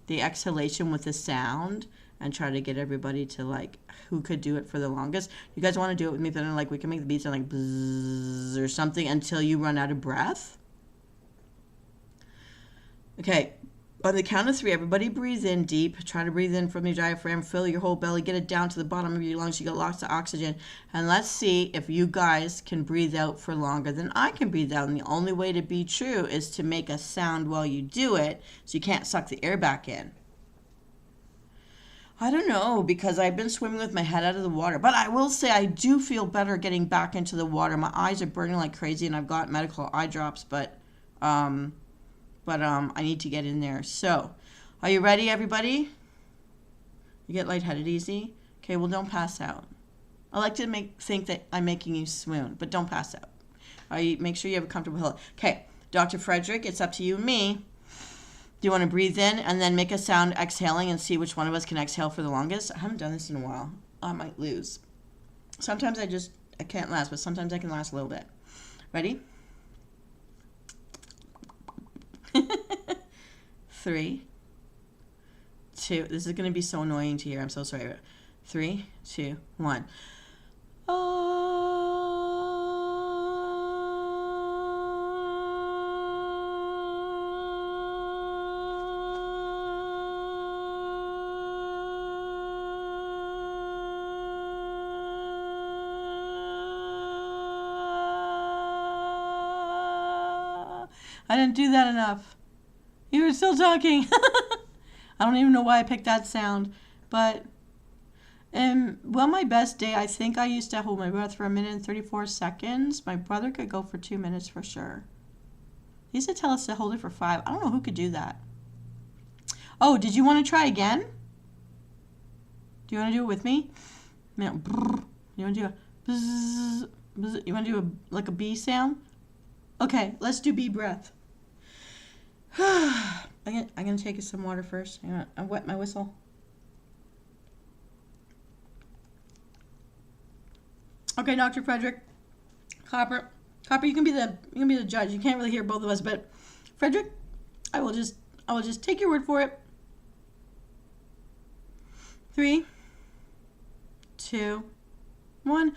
the exhalation with the sound and try to get everybody to like who could do it for the longest. You guys want to do it with me? Then like we can make the beat sound like bzzz or something until you run out of breath. Okay. On the count of 3, everybody breathe in deep. Try to breathe in from your diaphragm. Fill your whole belly. Get it down to the bottom of your lungs. You got lots of oxygen. And let's see if you guys can breathe out for longer than I can breathe out. And the only way to be true is to make a sound while you do it so you can't suck the air back in. I don't know, because I've been swimming with my head out of the water. But I will say I do feel better getting back into the water. My eyes are burning like crazy and I've got medical eye drops, but I need to get in there. So, are you ready, everybody? You get lightheaded easy? Okay, well, don't pass out. I like to think that I'm making you swoon, but don't pass out. Make sure you have a comfortable pillow. Okay, Dr. Frederick, it's up to you and me. Do you want to breathe in and then make a sound exhaling and see which one of us can exhale for the longest? I haven't done this in a while. I might lose. Sometimes I can't last, but sometimes I can last a little bit. Ready? 3, 2, this is going to be so annoying to hear. I'm so sorry. 3, 2, 1. I didn't do that enough. You were still talking. I don't even know why I picked that sound, but well, my best day, I think I used to hold my breath for 1 minute and 34 seconds. My brother could go for 2 minutes for sure. He used to tell us to hold it for 5. I don't know who could do that. Oh, did you want to try again? Do you want to do it with me? You want to do a bzz, bzz, you want to do like a bee sound? Okay, let's do bee breath. I'm gonna take some water first. I wet my whistle. Okay, Dr. Frederick, Copper, you can be the judge. You can't really hear both of us, but Frederick, I will just take your word for it. 3, 2, 1.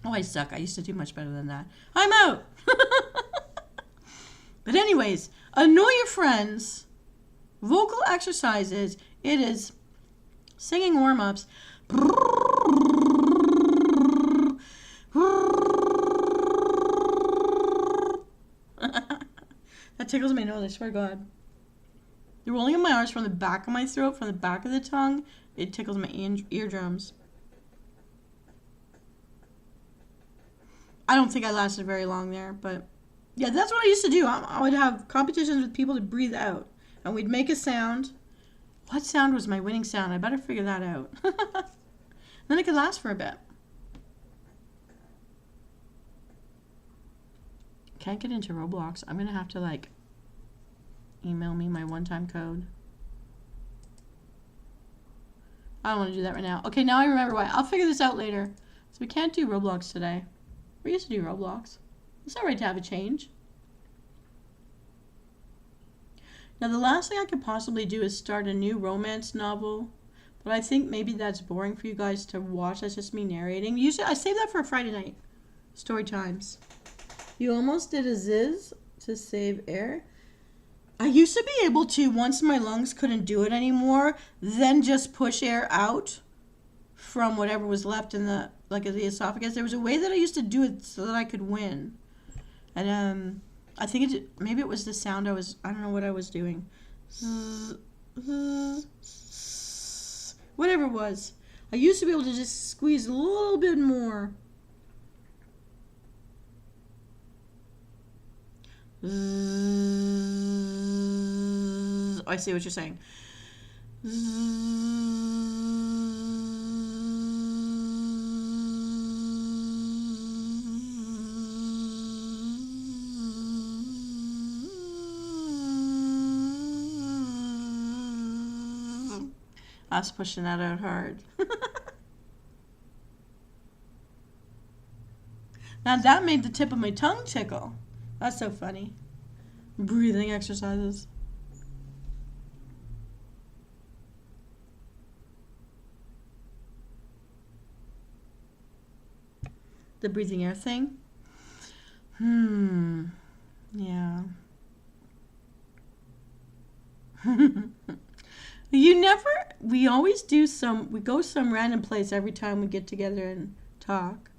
Oh, I suck. I used to do much better than that. I'm out. But anyways, annoy your friends. Vocal exercises. It is singing warm-ups. That tickles my nose, I swear to God. The rolling of my R's from the back of my throat, from the back of the tongue, it tickles my eardrums. I don't think I lasted very long there, but yeah, that's what I used to do. I would have competitions with people to breathe out, and we'd make a sound. What sound was my winning sound? I better figure that out. Then it could last for a bit. Can't get into Roblox. I'm gonna have to like email me my one-time code. I don't want to do that right now. Okay, now I remember why. I'll figure this out later. So we can't do Roblox today. We used to do Roblox. It's alright to have a change. Now the last thing I could possibly do is start a new romance novel. But I think maybe that's boring for you guys to watch. That's just me narrating. Usually I save that for Friday night. Story times. You almost did a Ziz to save air. I used to be able to, once my lungs couldn't do it anymore, then just push air out from whatever was left in the the esophagus. There was a way that I used to do it so that I could win. And I think maybe it was the sound I don't know what I was doing. Whatever it was. I used to be able to just squeeze a little bit more. I see what you're saying. I was pushing that out hard. Now that made the tip of my tongue tickle. That's so funny. Breathing exercises. The breathing air thing. Yeah. We always do we go some random place every time we get together and talk.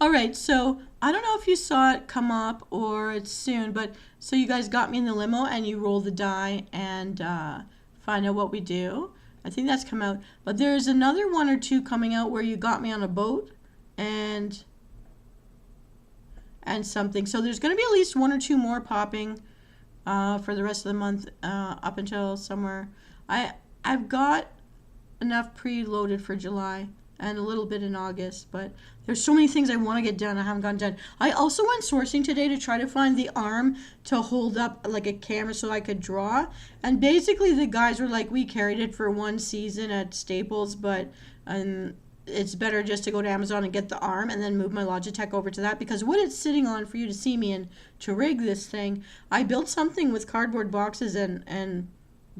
All right, so I don't know if you saw it come up or it's soon, but so you guys got me in the limo and you roll the die and find out what we do. I think that's come out. But there's another 1 or 2 coming out where you got me on a boat and something. So there's going to be at least 1 or 2 more popping for the rest of the month up until somewhere. I've got enough preloaded for July. and a little bit in August, but there's so many things I want to get done I haven't gotten done. I also went sourcing today to try to find the arm to hold up like a camera so I could draw, and basically the guys were like, we carried it for one season at Staples, but it's better just to go to Amazon and get the arm and then move my Logitech over to that, because what it's sitting on for you to see me and to rig this thing, I built something with cardboard boxes and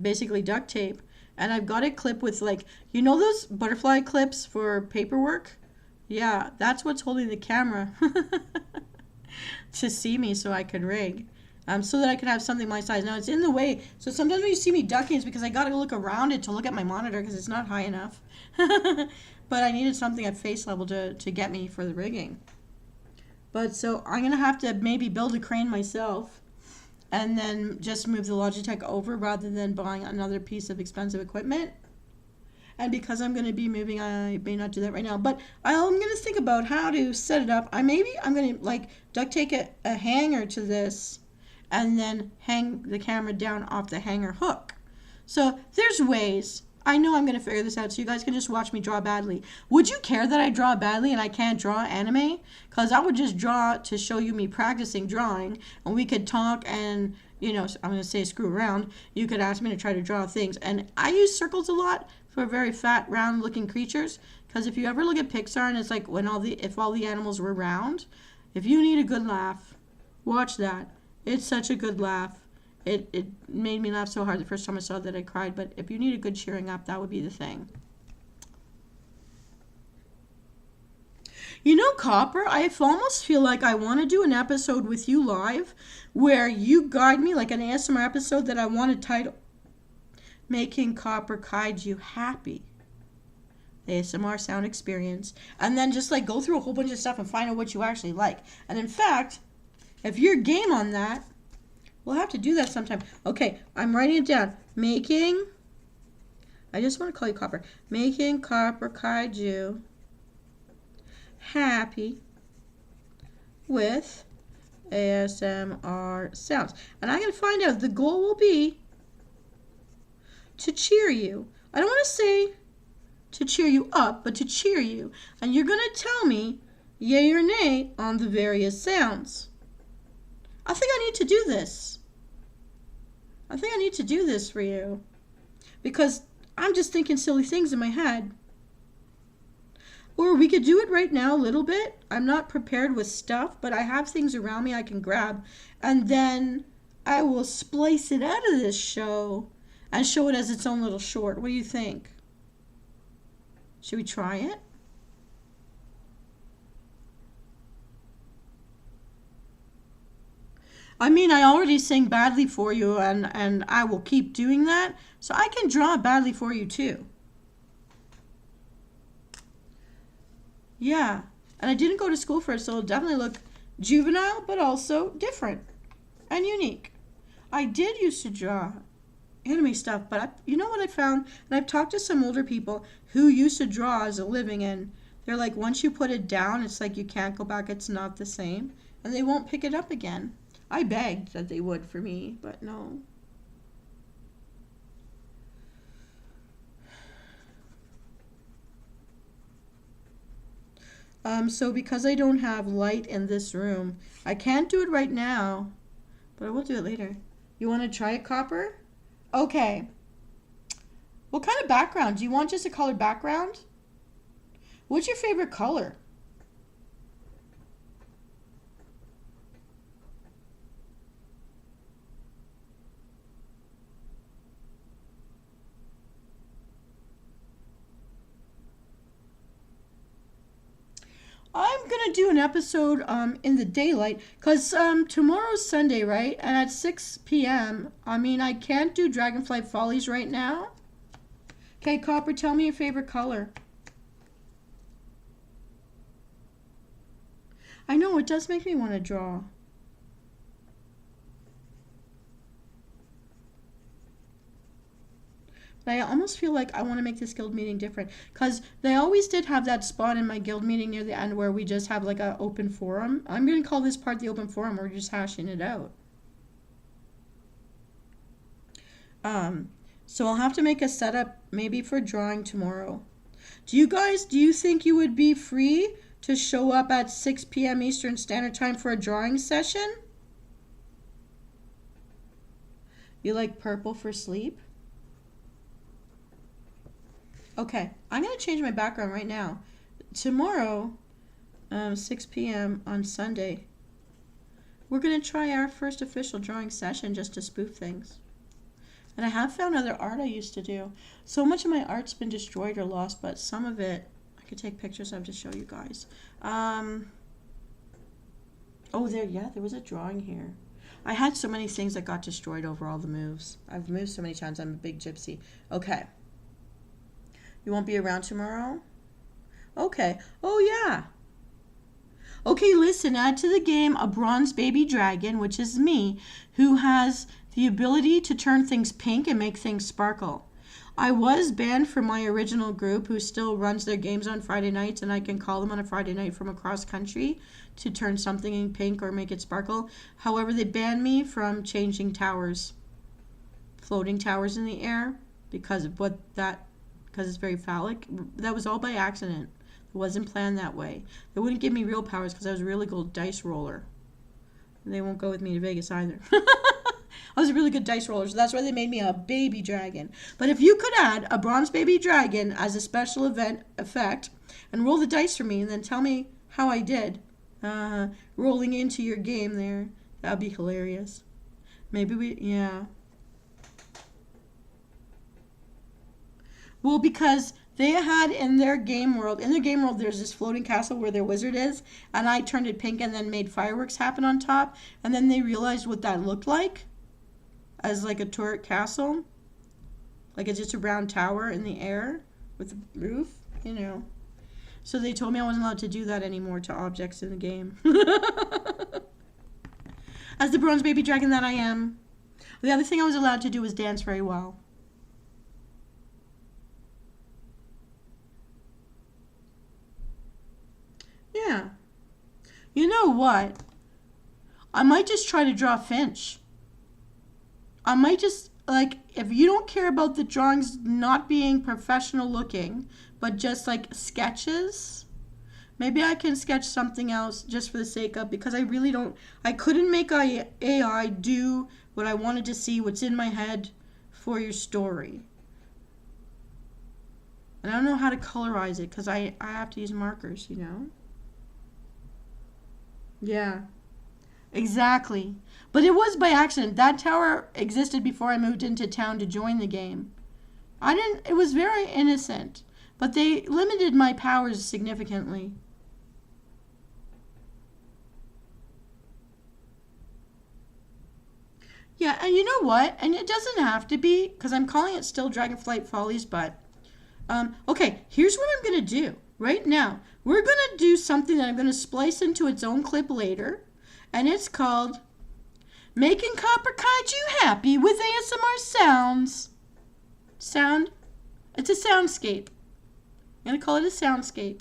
basically duct tape, and I've got it clipped with, like, you know those butterfly clips for paperwork? Yeah, that's what's holding the camera to see me so I could rig. So that I could have something my size. Now it's in the way, so sometimes when you see me ducking, it's because I got to look around it to look at my monitor because it's not high enough. But I needed something at face level to get me for the rigging. But so I'm going to have to maybe build a crane myself and then just move the Logitech over rather than buying another piece of expensive equipment. And because I'm going to be moving, I may not do that right now. But I'm going to think about how to set it up. I'm going to like duct tape a hanger to this and then hang the camera down off the hanger hook. So there's ways. I know I'm going to figure this out so you guys can just watch me draw badly. Would you care that I draw badly and I can't draw anime? Because I would just draw to show you me practicing drawing, and we could talk and, you know, I'm going to say screw around. You could ask me to try to draw things. And I use circles a lot for very fat, round looking creatures. Because if you ever look at Pixar and it's like if all the animals were round, if you need a good laugh, watch that. It's such a good laugh. It made me laugh so hard the first time I saw it that I cried. But if you need a good cheering up, that would be the thing. You know, Copper, I almost feel like I want to do an episode with you live where you guide me, like an ASMR episode that I want to title Making Copper Kaiju Happy. ASMR sound experience. And then just like go through a whole bunch of stuff and find out what you actually like. And in fact, if you're game on that, we'll have to do that sometime. Okay, I'm writing it down. I just want to call you Copper. Making Copper Kaiju happy with ASMR sounds. And I'm going to find out. The goal will be to cheer you. I don't want to say to cheer you up, but to cheer you. And you're going to tell me yay or nay on the various sounds. I think I need to do this. I think I need to do this for you. Because I'm just thinking silly things in my head. Or we could do it right now a little bit. I'm not prepared with stuff, but I have things around me I can grab. And then I will splice it out of this show and show it as its own little short. What do you think? Should we try it? I mean, I already sing badly for you, and I will keep doing that. So I can draw badly for you too. Yeah, and I didn't go to school for it, so it'll definitely look juvenile, but also different and unique. I did used to draw anime stuff, but you know what I found? And I've talked to some older people who used to draw as a living, and they're like, once you put it down, it's like you can't go back, it's not the same, and they won't pick it up again. I begged that they would for me, but no. So because I don't have light in this room, I can't do it right now, but I will do it later. You want to try it, Copper? Okay. What kind of background? Do you want just a colored background? What's your favorite color? I'm going to do an episode in the daylight because tomorrow's Sunday, right? And at 6 p.m., I mean, I can't do Dragonflight Follies right now. Okay, Copper, tell me your favorite color. I know, it does make me want to draw. But I almost feel like I want to make this guild meeting different because they always did have that spot in my guild meeting near the end where we just have like an open forum. I'm going to call this part the open forum where we're just hashing it out. So I'll have to make a setup maybe for drawing tomorrow. Do you think you would be free to show up at 6 p.m. Eastern Standard Time for a drawing session? You like purple for sleep? Okay, I'm going to change my background right now. Tomorrow, 6 p.m. on Sunday, we're going to try our first official drawing session just to spoof things. And I have found other art I used to do. So much of my art's been destroyed or lost, but some of it I could take pictures of to show you guys. Oh, there was a drawing here. I had so many things that got destroyed over all the moves. I've moved so many times. I'm a big gypsy. Okay. You won't be around tomorrow? Okay. Oh, yeah. Okay, listen, add to the game a bronze baby dragon, which is me, who has the ability to turn things pink and make things sparkle. I was banned from my original group, who still runs their games on Friday nights, and I can call them on a Friday night from across country to turn something in pink or make it sparkle. However, they banned me from changing towers, floating towers in the air, because it's very phallic. That was all by accident. It wasn't planned that way. They wouldn't give me real powers because I was a really good dice roller. They won't go with me to Vegas either. I was a really good dice roller, so that's why they made me a baby dragon. But if you could add a bronze baby dragon as a special event effect and roll the dice for me and then tell me how I did rolling into your game there, that'd be hilarious. Yeah. Well, because they had in their game world, there's this floating castle where their wizard is, and I turned it pink and then made fireworks happen on top, and then they realized what that looked like as like a turret castle, like it's just a round tower in the air with a roof, So they told me I wasn't allowed to do that anymore to objects in the game. As the bronze baby dragon that I am. The other thing I was allowed to do was dance very well. Yeah. You know what? I might just try to draw Finch. I might just, if you don't care about the drawings not being professional looking, but just like sketches, maybe I can sketch something else just for the sake of, because I couldn't make AI do what I wanted to see, what's in my head for your story. And I don't know how to colorize it because I have to use markers, Yeah, exactly. But it was by accident. That tower existed before I moved into town to join the game. It was very innocent, but they limited my powers significantly. Yeah, and you know what? And it doesn't have to be, because I'm calling it still Dragonflight Follies, but, okay, here's what I'm going to do. Right now, we're going to do something that I'm going to splice into its own clip later, and it's called Making Copper Kaiju Happy with ASMR Sounds. It's a soundscape. I'm going to call it a soundscape.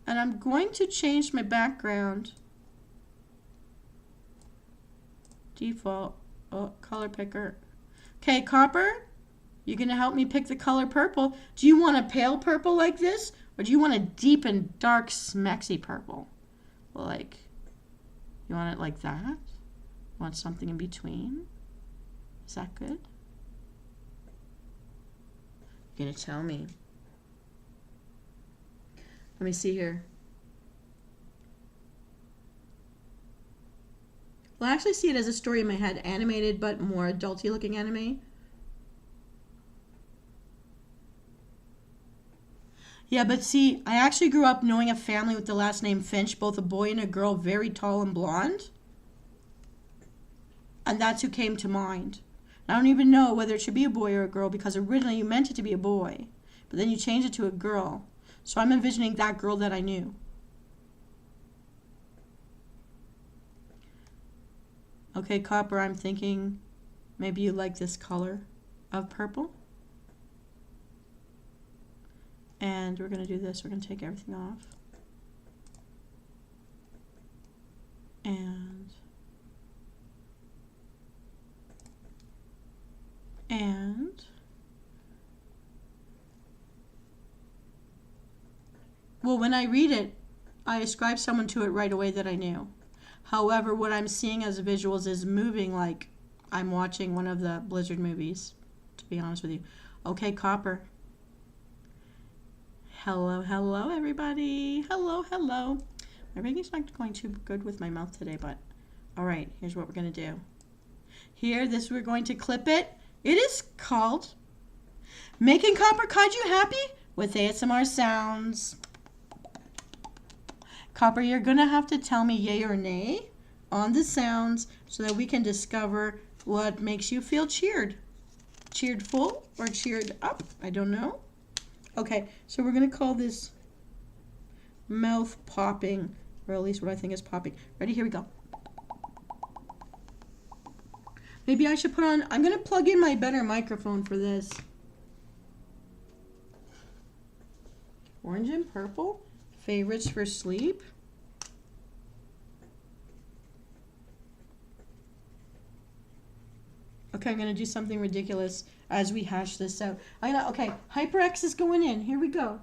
And I'm going to change my background. Default. Oh, color picker. Okay, Copper, you're going to help me pick the color purple. Do you want a pale purple like this? Or do you want a deep and dark smexy purple? You want it like that? Want something in between? Is that good? You're going to tell me. Let me see here. Well, I actually see it as a story in my head, animated but more adulty looking anime. Yeah, but see, I actually grew up knowing a family with the last name Finch, both a boy and a girl, very tall and blonde. And that's who came to mind. I don't even know whether it should be a boy or a girl, because originally you meant it to be a boy, but then you changed it to a girl. So I'm envisioning that girl that I knew. Okay, Copper, I'm thinking maybe you like this color of purple. And we're going to do this. We're going to take everything off. And Well, when I read it, I ascribe someone to it right away that I knew. However, what I'm seeing as visuals is moving like I'm watching one of the Blizzard movies, to be honest with you. Okay, copper. Hello, hello, everybody. Hello, hello. My baking not going too good with my mouth today, but all right, here's what we're going to do. Here, we're going to clip it. It is called Making Copper Kaiju Happy with ASMR Sounds. Copper, you're going to have to tell me yay or nay on the sounds so that we can discover what makes you feel cheered. Cheered full or cheered up? I don't know. Okay, so we're going to call this mouth popping, or at least what I think is popping. Ready? Here we go. Maybe I should put on, I'm going to plug in my better microphone for this. Orange and purple, favorites for sleep. Okay, I'm going to do something ridiculous as we hash this out. Okay, HyperX is going in. Here we go.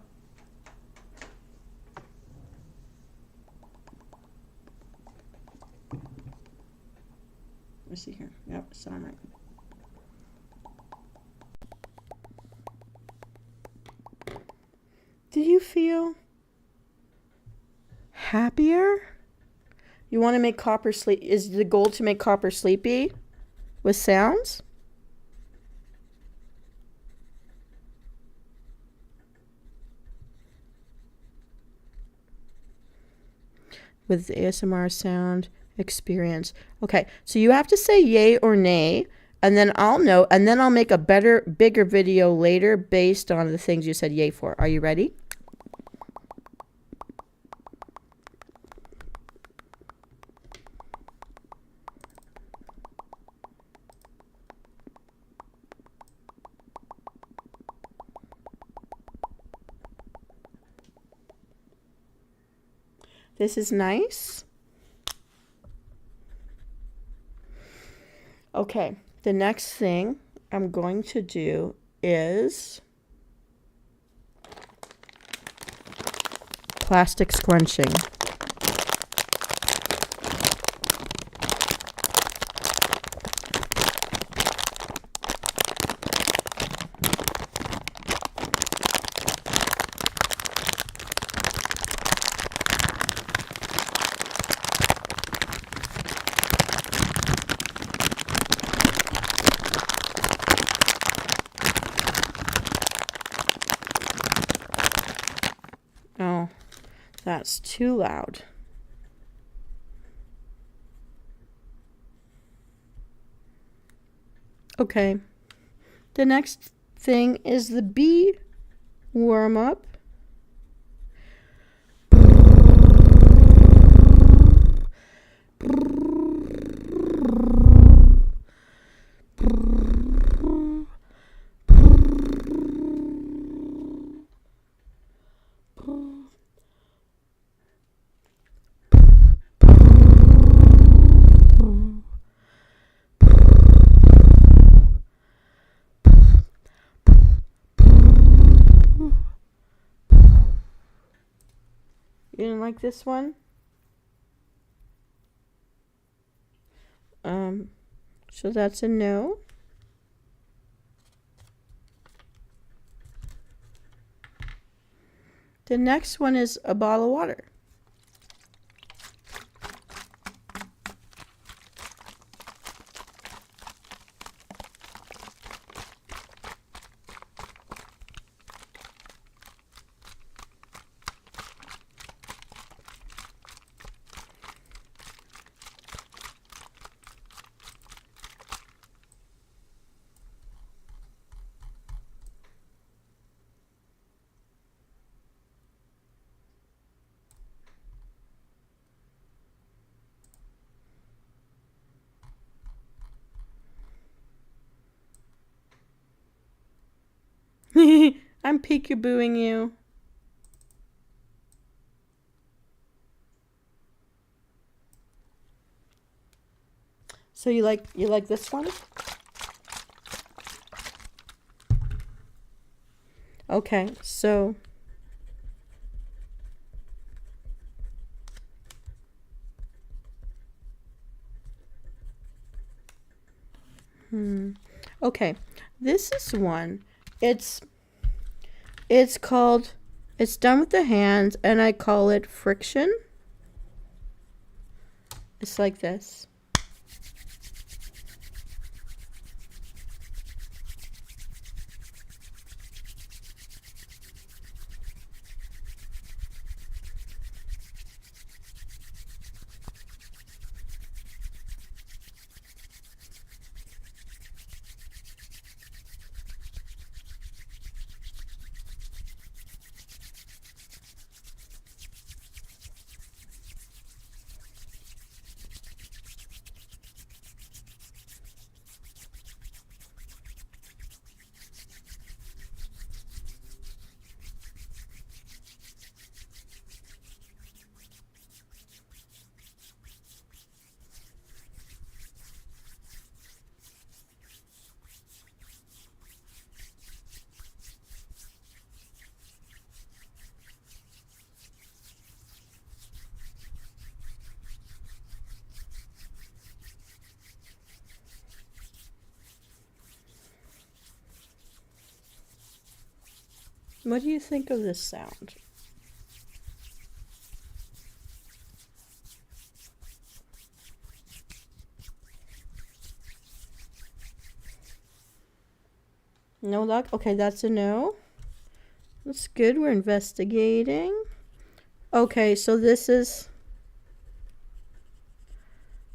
Let's see here. Yep, sound right. Do you feel happier? You want to make copper sleep? Is the goal to make copper sleepy with sounds? With ASMR sound experience. Okay, so you have to say yay or nay, and then I'll know, and then I'll make a bigger video later based on the things you said yay for. Are you ready? This is nice. Okay, the next thing I'm going to do is plastic scrunching. Oh, that's too loud. Okay, the next thing is the bee warm up. You didn't like this one? So that's a no. The next one is a bottle of water. I'm peekabooing you. So you like this one? Okay, so Okay, this is one. It's called, it's done with the hands, and I call it friction. It's like this. What do you think of this sound? No luck? Okay, that's a no. That's good. We're investigating. Okay, so this is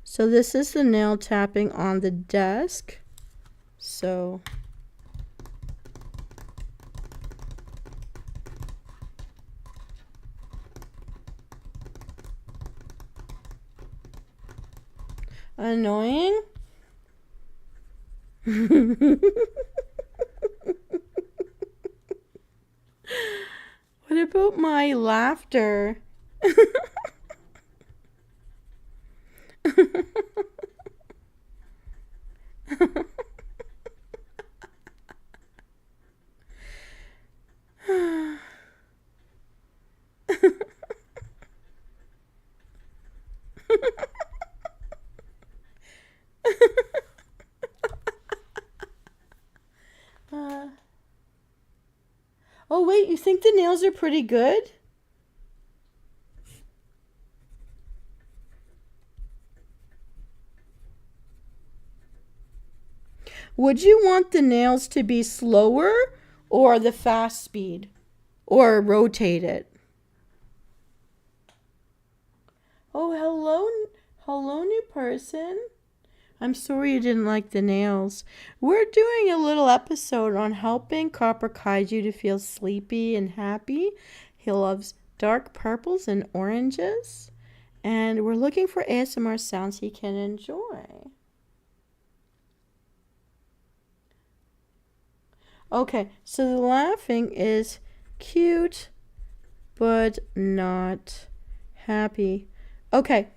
the nail tapping on the desk. So annoying. What about my laughter? Oh, wait, you think the nails are pretty good? Would you want the nails to be slower or the fast speed? Or rotate it? Oh, hello, new person. I'm sorry you didn't like the nails. We're doing a little episode on helping Copper Kaiju to feel sleepy and happy. He loves dark purples and oranges. And we're looking for ASMR sounds he can enjoy. Okay, so the laughing is cute, but not happy. Okay.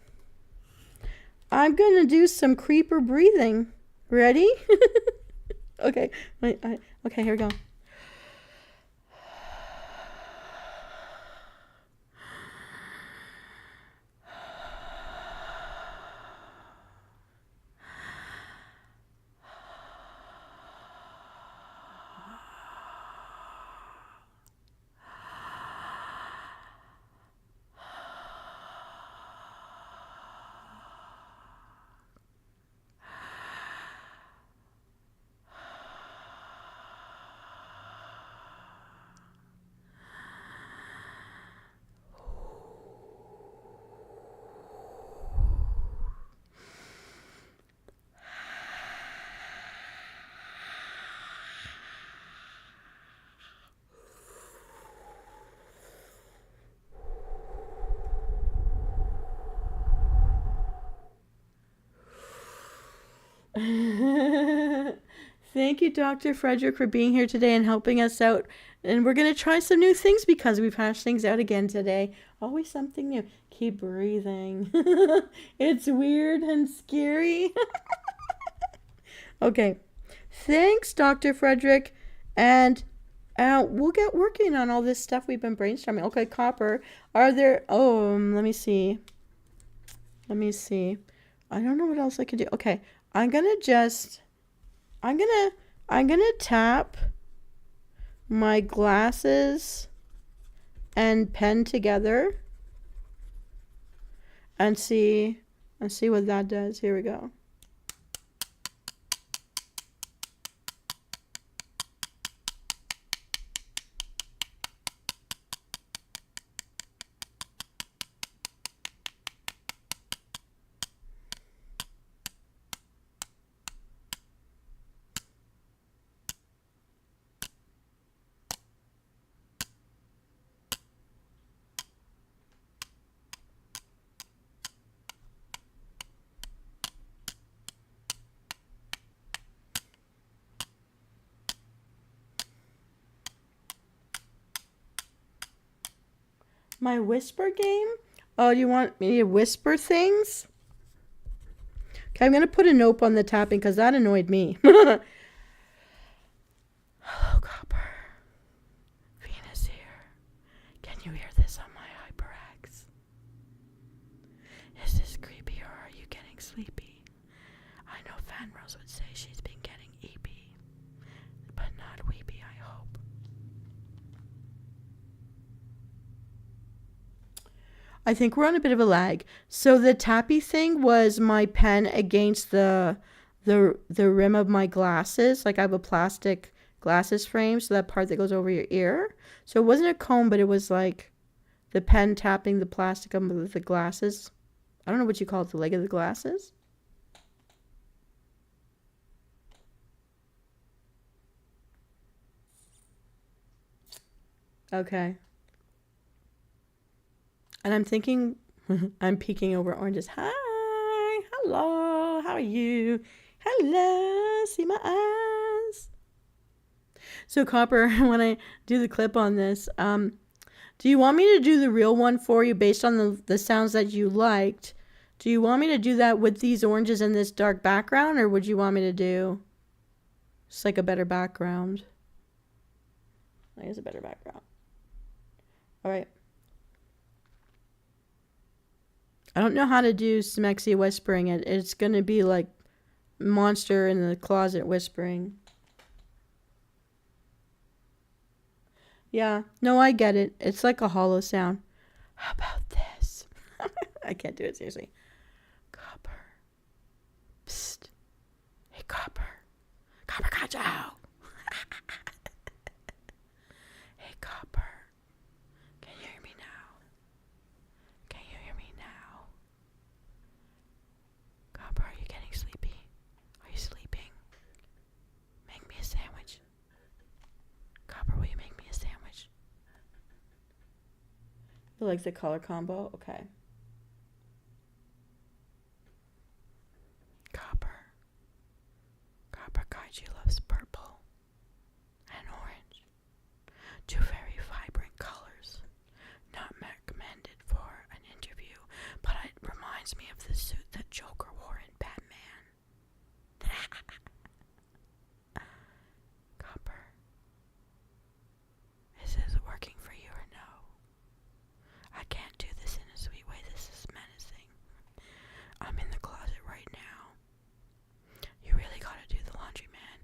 I'm going to do some creeper breathing. Ready? Okay. Okay, here we go. Thank you, Dr. Frederick, for being here today and helping us out. And we're going to try some new things because we've hashed things out again today. Always something new. Keep breathing. It's weird and scary. Okay. Thanks, Dr. Frederick. And we'll get working on all this stuff we've been brainstorming. Okay, Copper, are there... Oh, let me see. I don't know what else I can do. Okay, I'm going to just... I'm gonna tap my glasses and pen together and see what that does. Here we go. My whisper game? Oh, do you want me to whisper things? Okay, I'm going to put a note on the tapping because that annoyed me. Hello, Copper. Venus here. Can you hear this on my HyperX? Is this creepy or are you getting sleepy? I know Fan Rose would say she's been getting eepy, but not weepy, I hope. I think we're on a bit of a lag. So the tappy thing was my pen against the rim of my glasses. Like I have a plastic glasses frame, so that part that goes over your ear. So it wasn't a comb, but it was like the pen tapping the plastic of the glasses. I don't know what you call it, the leg of the glasses. Okay. And I'm thinking, I'm peeking over oranges. Hi, hello, how are you? Hello, see my eyes. So Copper, when I do the clip on this, do you want me to do the real one for you based on the sounds that you liked? Do you want me to do that with these oranges and this dark background, or would you want me to do just like a better background? I guess a better background. All right. I don't know how to do Smexy whispering. It's going to be like monster in the closet whispering. Yeah, no, I get it. It's like a hollow sound. How about this? I can't do it seriously. Copper. Psst. Hey, Copper. Copper, catch out. Hey, Copper. Can you hear me now? Can you hear me now? Copper, are you getting sleepy? Are you sleeping? Make me a sandwich. Copper, will you make me a sandwich? You like the color combo? Okay. Copper. Copper Kaiju loves purple and orange. Two very vibrant colors. Not recommended for an interview, but it reminds me of the suit that Joker wore in Batman. Copper. Is this working for you or no? I can't do this in a sweet way. This is menacing. I'm in the closet right now. You really gotta do the laundry, man.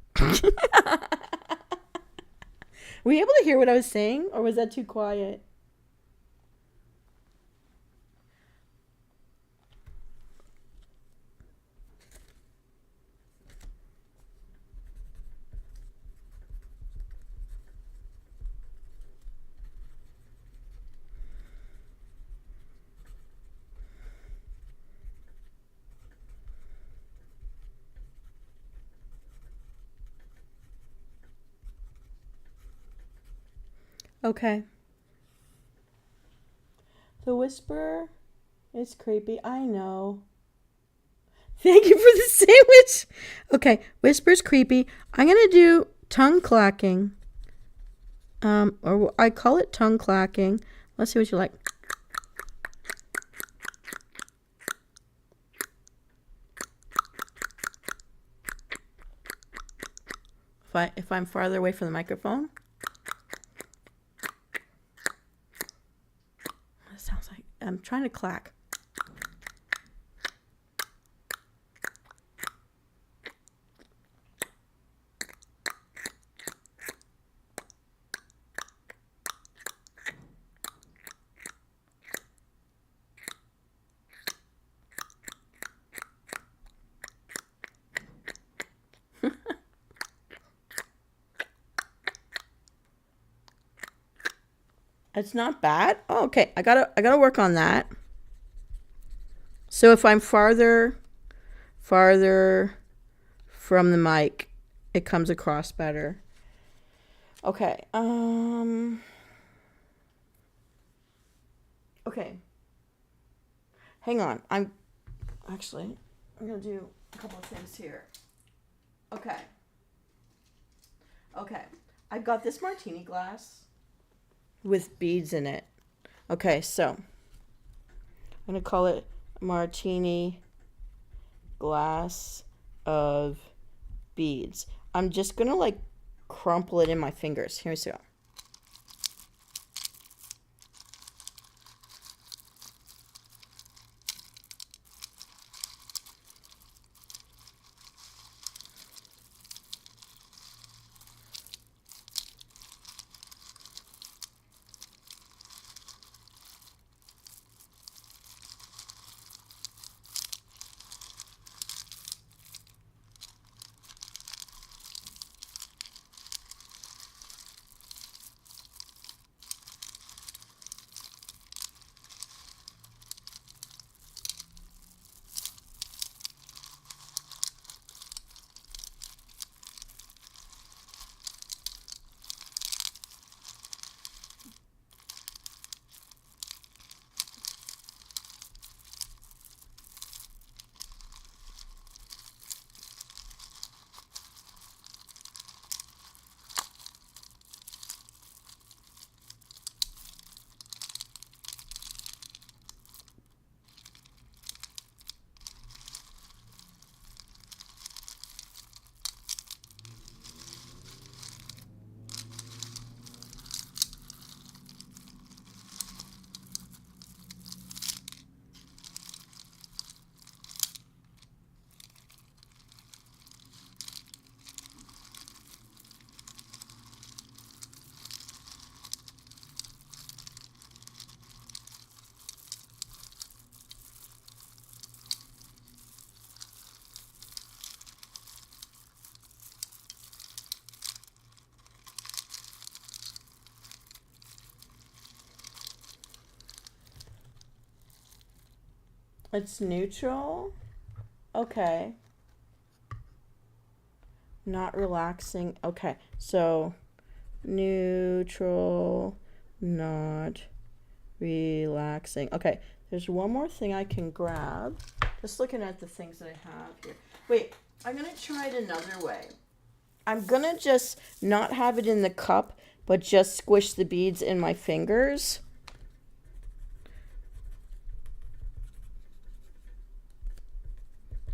Were you able to hear what I was saying, or was that too quiet? Okay. The whisper is creepy. I know. Thank you for the sandwich. Okay, whisper's creepy. I'm gonna do tongue clacking. Or I call it tongue clacking. Let's see what you like. If I'm farther away from the microphone. It sounds like I'm trying to clack. It's not bad. Oh, okay. I gotta work on that. So if I'm farther from the mic, it comes across better. Okay. Okay. Hang on. I'm gonna do a couple of things here. Okay. Okay. I've got this martini glass with beads in it. Okay, so I'm gonna call it martini glass of beads. I'm just gonna like crumple it in my fingers. Here we go. It's neutral. Okay. Not relaxing. Okay. So neutral, not relaxing. Okay. There's one more thing I can grab. Just looking at the things that I have here. Wait, I'm going to try it another way. I'm going to just not have it in the cup, but just squish the beads in my fingers.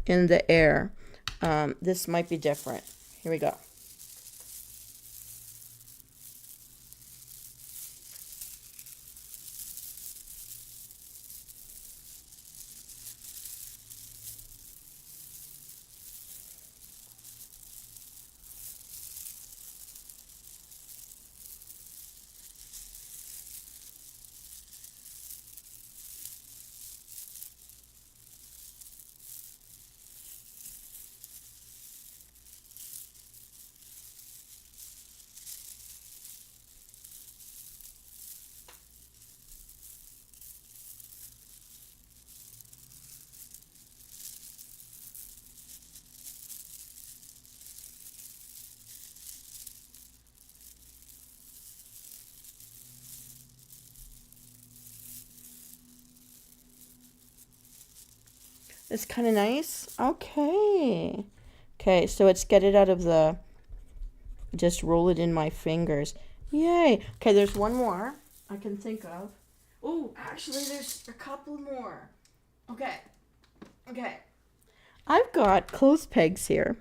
In the air. This might be different. Here we go. It's kind of nice. Okay. Okay, so it's get it out of the, just roll it in my fingers. Yay. Okay, there's one more I can think of. Oh, actually, there's a couple more. Okay. Okay. I've got clothes pegs here.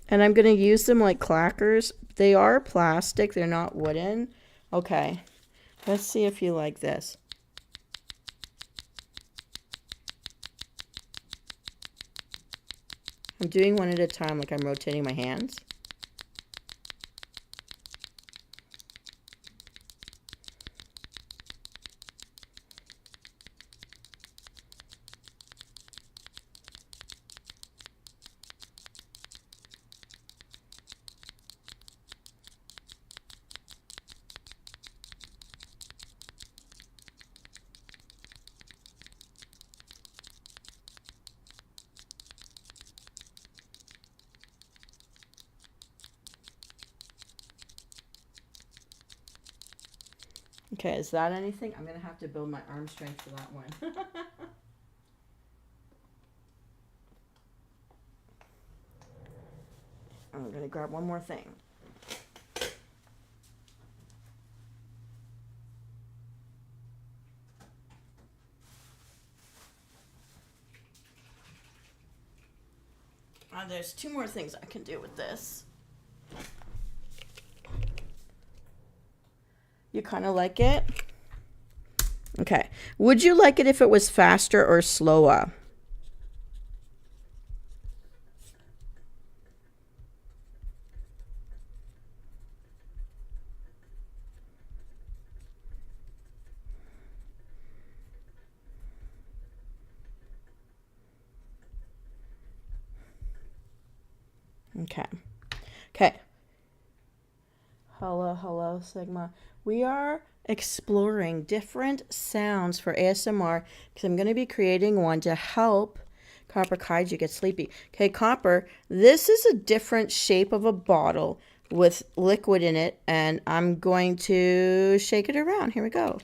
And I'm going to use them like clackers. They are plastic. They're not wooden. Okay. Let's see if you like this. I'm doing one at a time, like I'm rotating my hands. Okay, is that anything? I'm going to have to build my arm strength for that one. I'm going to grab one more thing. There's two more things I can do with this. You kind of like it? Okay. Would you like it if it was faster or slower? Okay. Okay. Hello, Sigma. We are exploring different sounds for ASMR because I'm going to be creating one to help Copper Kaiju get sleepy. Okay, Copper, this is a different shape of a bottle with liquid in it, and I'm going to shake it around. Here we go.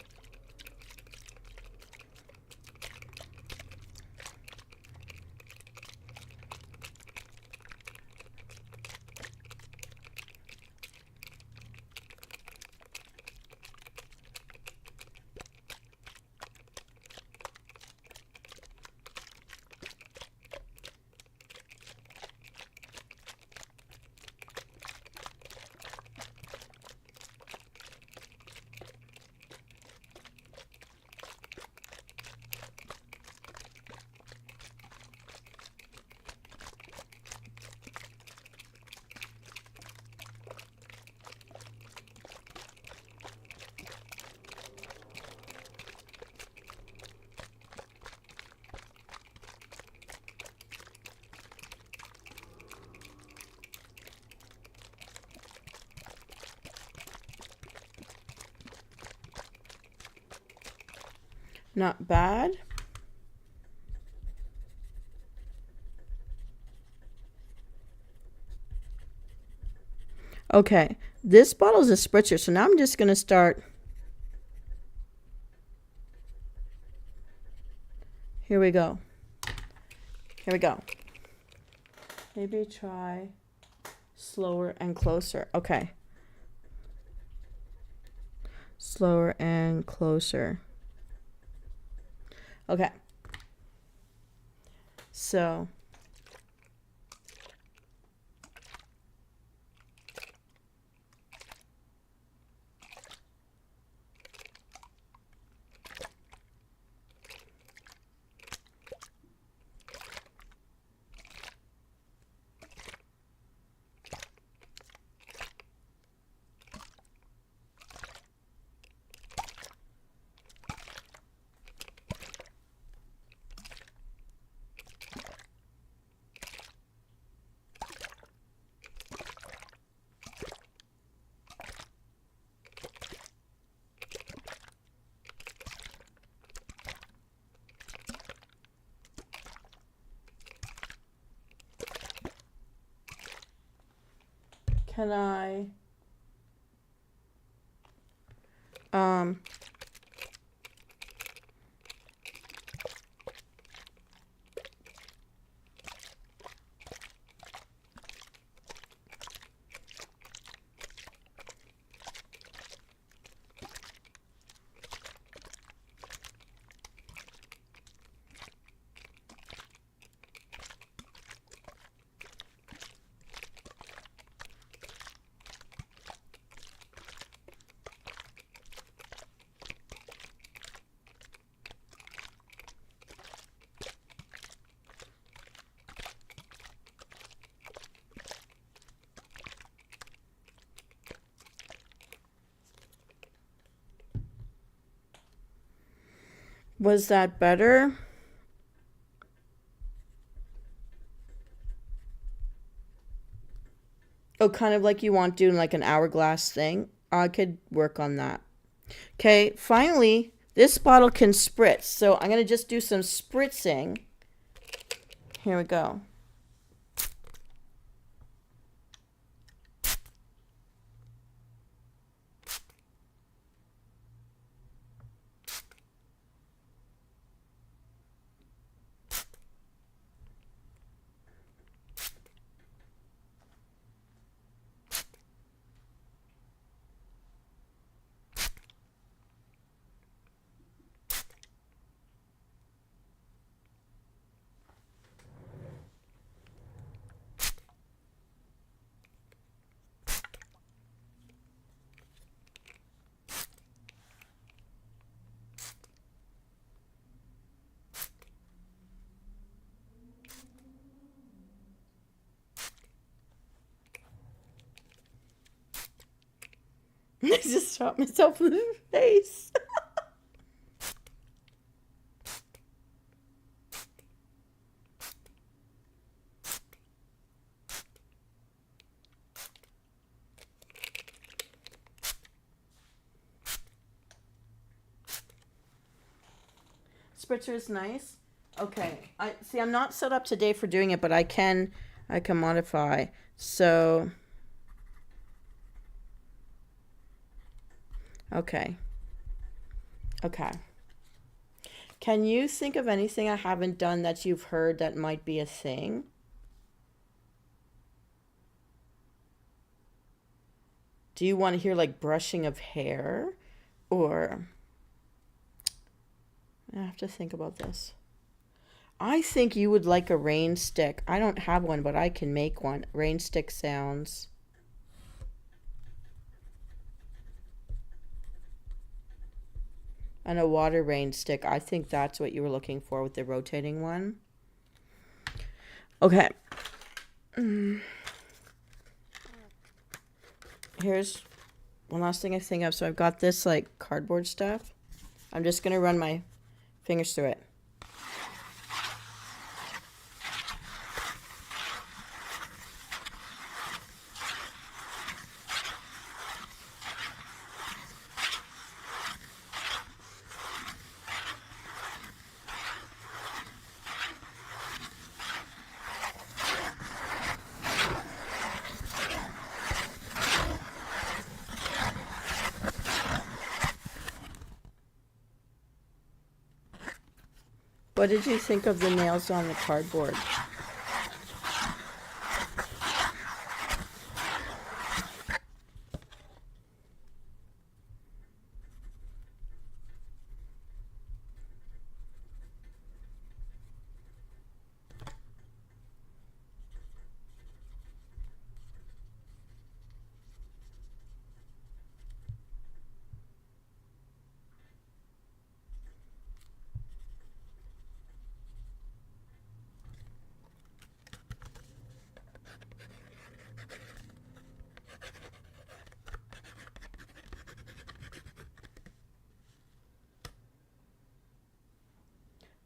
Not bad. Okay, this bottle is a spritzer, so now I'm just going to start. Here we go. Here we go. Maybe try slower and closer. Okay. Slower and closer. Okay. So can I was that better? Oh, kind of like you want doing like an hourglass thing. I could work on that. Okay, finally, this bottle can spritz. So I'm going to just do some spritzing. Here we go. I just shot myself in the face. Spritzer is nice. Okay. I see. I'm not set up today for doing it, but I can modify. So. Okay. Okay. Can you think of anything I haven't done that you've heard that might be a thing? Do you want to hear like brushing of hair? Or I have to think about this. I think you would like a rain stick. I don't have one, but I can make one. Rain stick sounds. And a water rain stick. I think that's what you were looking for with the rotating one. Okay. Here's one last thing I think of. So I've got this like cardboard stuff. I'm just going to run my fingers through it. What did you think of the nails on the cardboard?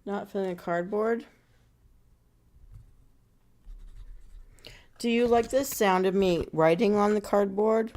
Not feeling cardboard? Do you like the sound of me writing on the cardboard?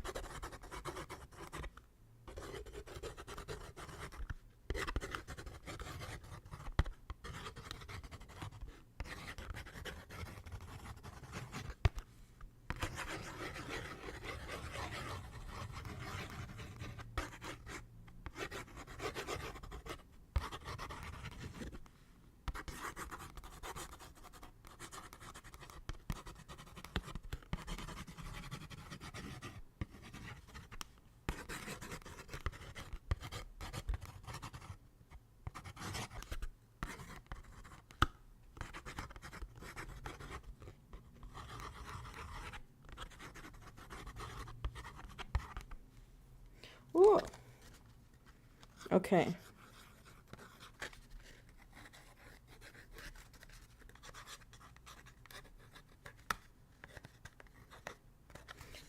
Ooh. Okay.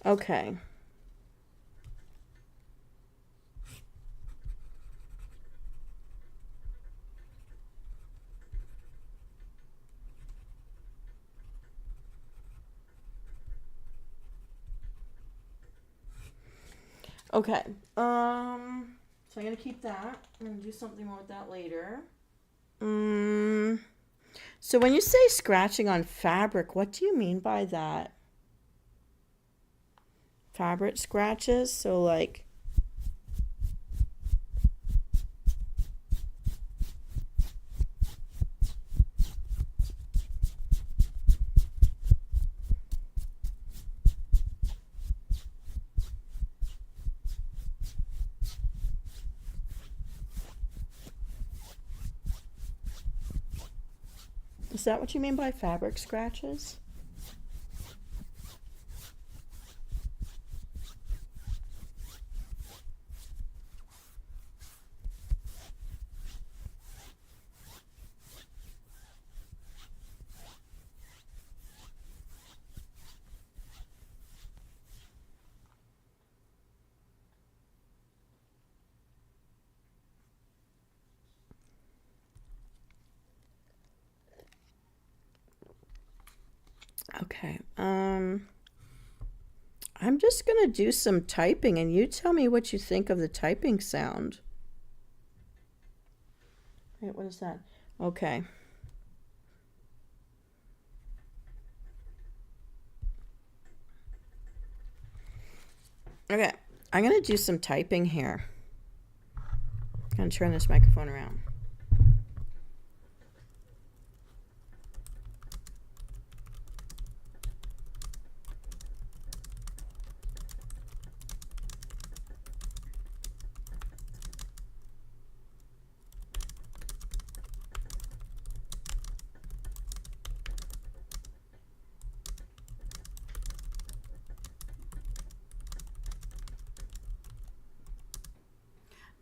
Okay. Okay. So I'm gonna keep that. I'm gonna do something more with that later. So when you say scratching on fabric, what do you mean by that? Fabric scratches? So like is that what you mean by fabric scratches? Okay. I'm just going to do some typing, and you tell me what you think of the typing sound. Wait, what is that? Okay. Okay. I'm going to do some typing here. I'm going to turn this microphone around.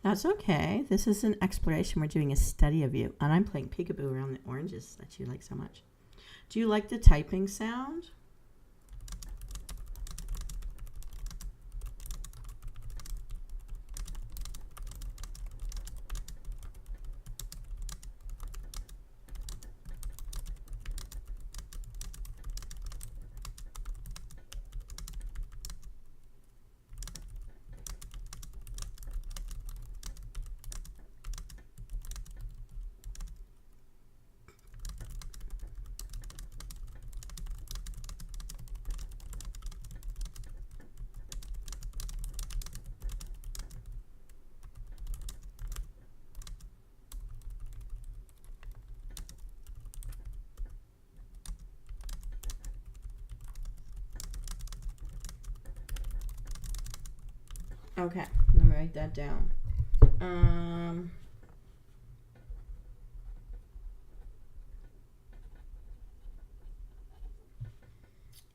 That's okay. This is an exploration. We're doing a study of you. And I'm playing peekaboo around the oranges that you like so much. Do you like the typing sound? Okay, let me write that down.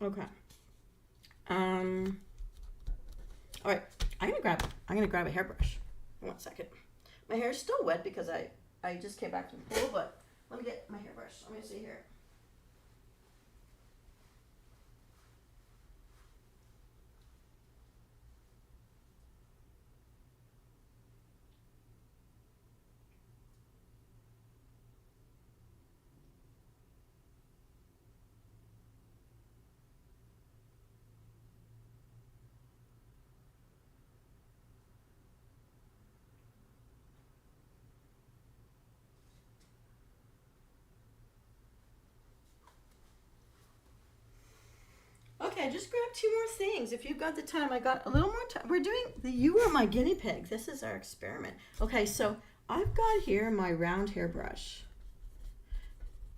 Okay. All right. I'm gonna grab a hairbrush. 1 second. My hair is still wet because I just came back from the pool, but let me get my hairbrush. Let me see here. Okay, I just grabbed 2 more things. If you've got the time, I got a little more time. We're doing you are my guinea pig. This is our experiment. Okay, so I've got here my round hairbrush.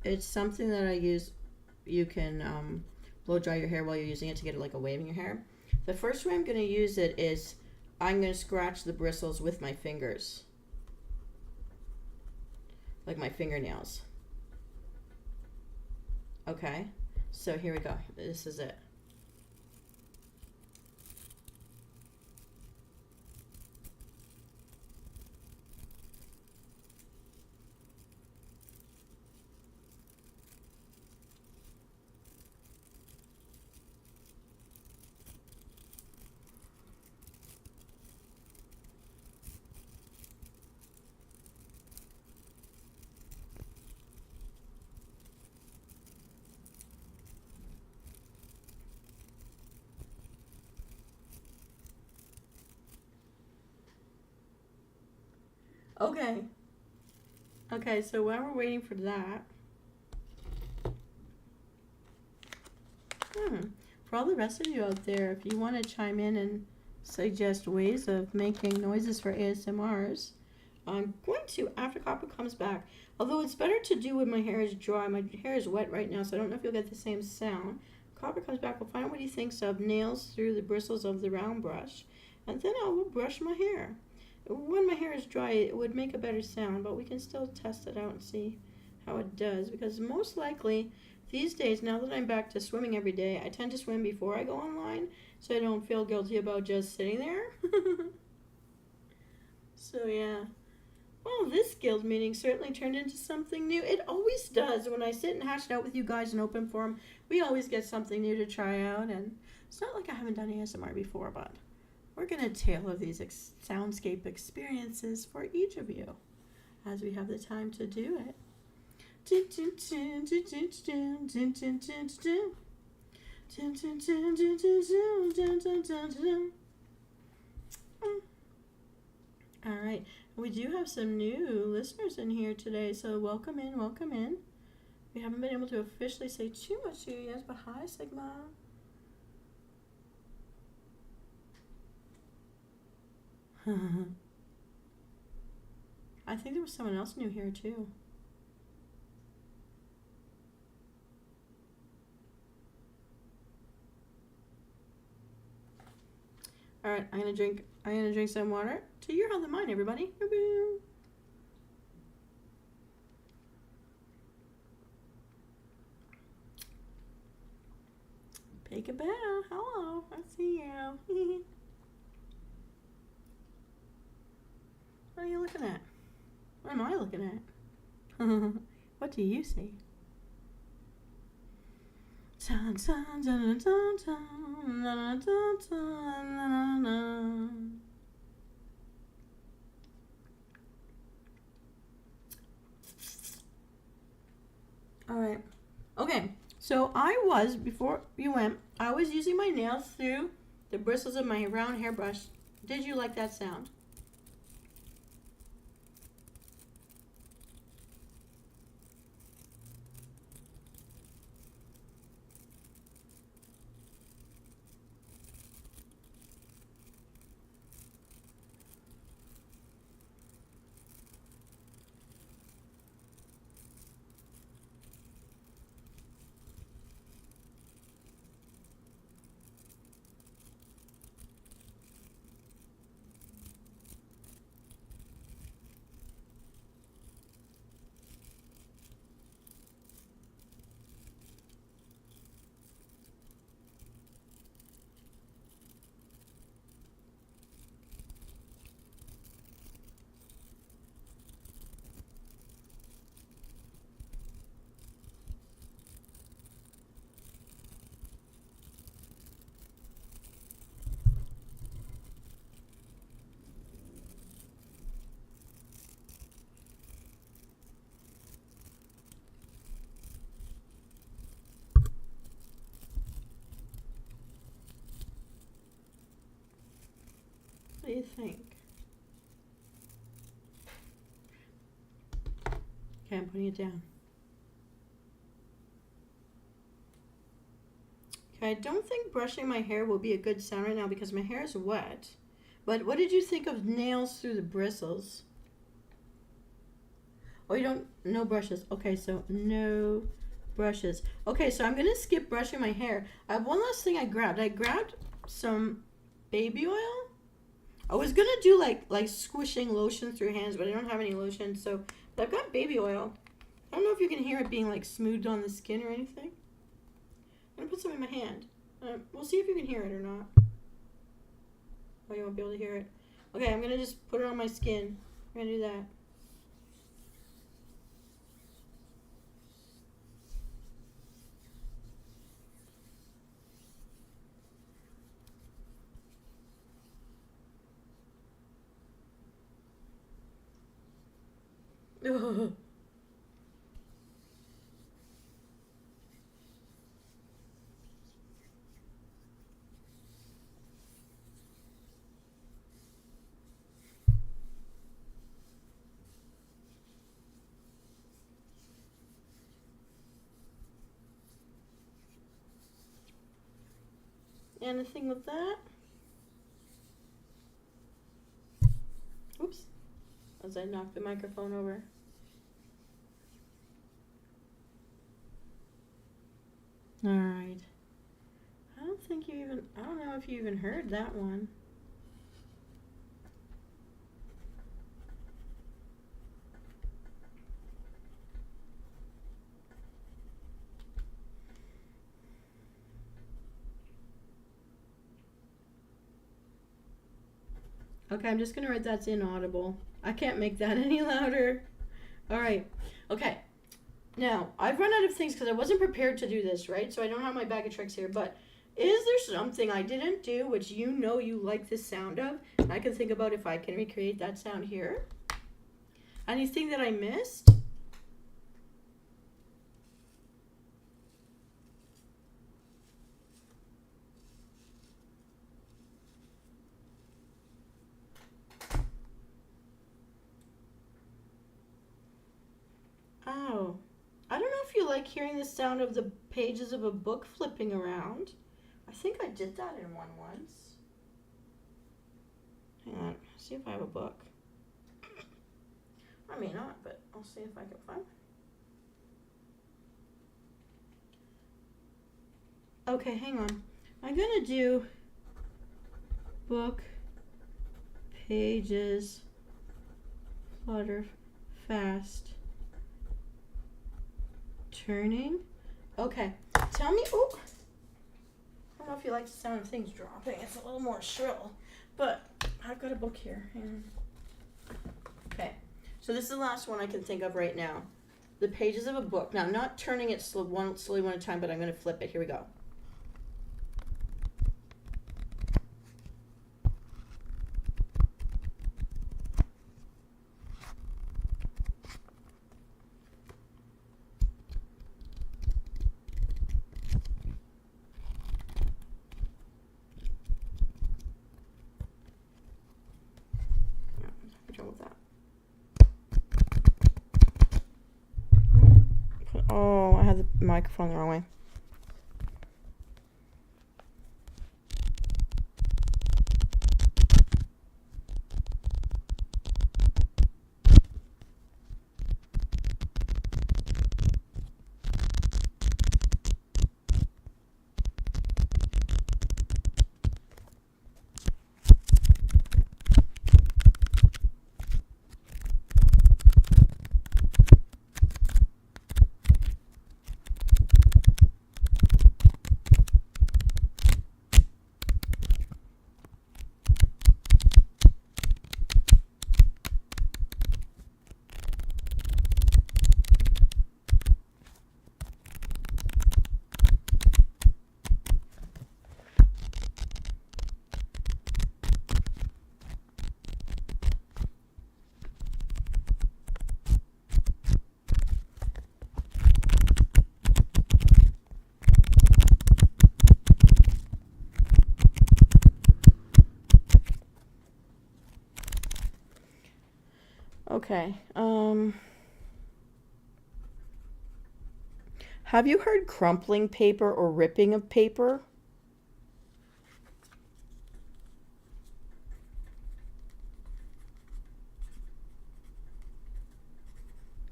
It's something that I use. You can blow dry your hair while you're using it to get it like a wave in your hair. The first way I'm going to use it is I'm going to scratch the bristles with my fingers, like my fingernails. Okay, so here we go. This is it. Okay. Okay, so while we're waiting for that, for all the rest of you out there, if you want to chime in and suggest ways of making noises for ASMRs, I'm going to, after Copper comes back, although it's better to do when my hair is dry. My hair is wet right now, so I don't know if you'll get the same sound. Copper comes back, we'll find out what he thinks of nails through the bristles of the round brush, and then I will brush my hair. When my hair is dry, it would make a better sound, but we can still test it out and see how it does, because most likely these days, now that I'm back to swimming every day, I tend to swim before I go online, so I don't feel guilty about just sitting there. So yeah. Well, this guild meeting certainly turned into something new. It always does. When I sit and hash it out with you guys in open forum, we always get something new to try out, and it's not like I haven't done ASMR before, but we're going to tailor these soundscape experiences for each of you as we have the time to do it. All right, we do have some new listeners in here today, so welcome in, welcome in. We haven't been able to officially say too much to you yet, but hi, Sigma. I think there was someone else new here too. All right, I'm gonna drink some water to your health and mine, everybody. Boo-boo. Peekaboo, hello, I see you. What are you looking at? What am I looking at? What do you see? Dun, dun, dun, dun, dun, dun, dun, dun, dun. All right. Okay. So before you went, I was using my nails through the bristles of my round hairbrush. Did you like that sound? What do you think? Okay, I'm putting it down. Okay, I don't think brushing my hair will be a good sound right now because my hair is wet. But what did you think of nails through the bristles? Oh, you don't, no brushes. Okay, so no brushes. Okay, so I'm gonna skip brushing my hair. I have one last thing I grabbed. I grabbed some baby oil. I was gonna do like squishing lotion through your hands, but I don't have any lotion, so but I've got baby oil. I don't know if you can hear it being like smoothed on the skin or anything. I'm gonna put some in my hand. We'll see if you can hear it or not. Oh, you won't be able to hear it. Okay, I'm gonna just put it on my skin. I'm gonna do that. And the thing with that, oops, as I knocked the microphone over. All right. I don't know if you even heard that one. Okay, I'm just going to write that's inaudible. I can't make that any louder. All right. Okay. Now, I've run out of things because I wasn't prepared to do this, right? So I don't have my bag of tricks here, but is there something I didn't do which you know you like the sound of? I can think about if I can recreate that sound here. Anything that I missed? like hearing the sound of the pages of a book flipping around. I think I did that in one once. Hang on, see if I have a book. I may not, but I'll see if I can find it. Okay, hang on. I'm gonna do book pages flutter fast turning. Okay, tell me. Oh, I don't know if you like the sound of things dropping. It's a little more shrill, but I've got a book here. Okay, so this is the last one I can think of right now. The pages of a book. Now, I'm not turning it slowly one at a time, but I'm going to flip it. Here we go. Oh, I had the microphone the wrong way. Okay. Have you heard crumpling paper or ripping of paper?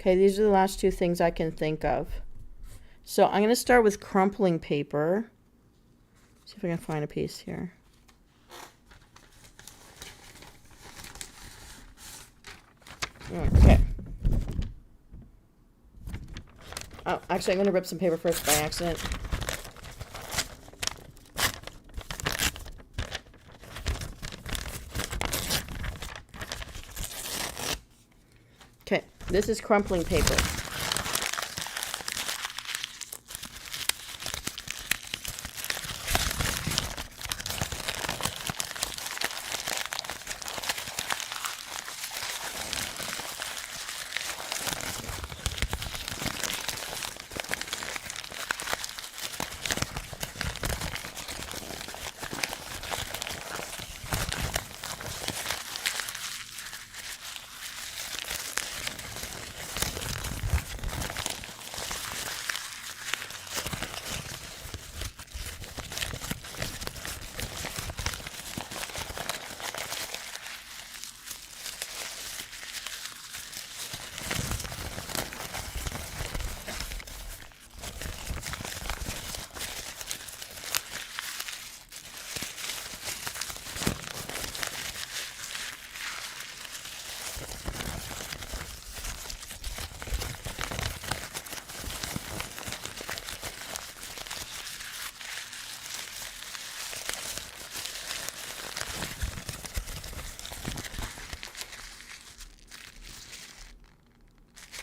Okay, these are the last two things I can think of. So I'm going to start with crumpling paper. See if I can find a piece here. Okay. Oh, actually, I'm going to rip some paper first by accident. Okay, this is crumpling paper.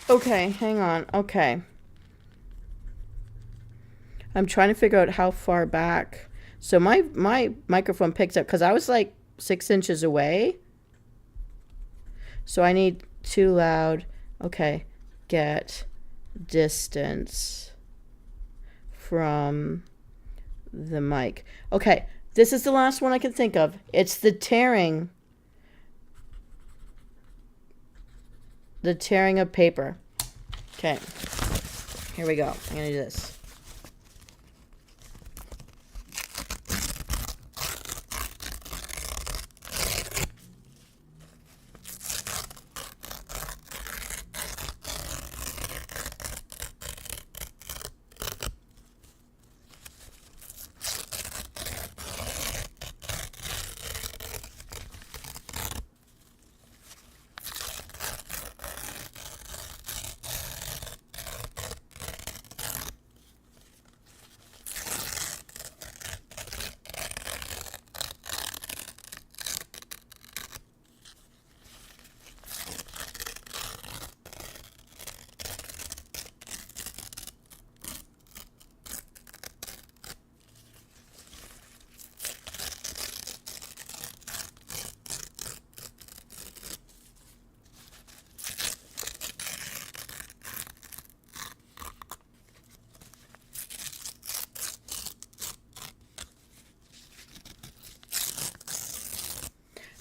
Okay, hang on. Okay. I'm trying to figure out how far back. So my microphone picks up because I was like 6 inches away. So I need too loud. Okay. Get distance from the mic. Okay. This is the last one I can think of. It's the tearing. The tearing of paper. Okay. Here we go. I'm going to do this.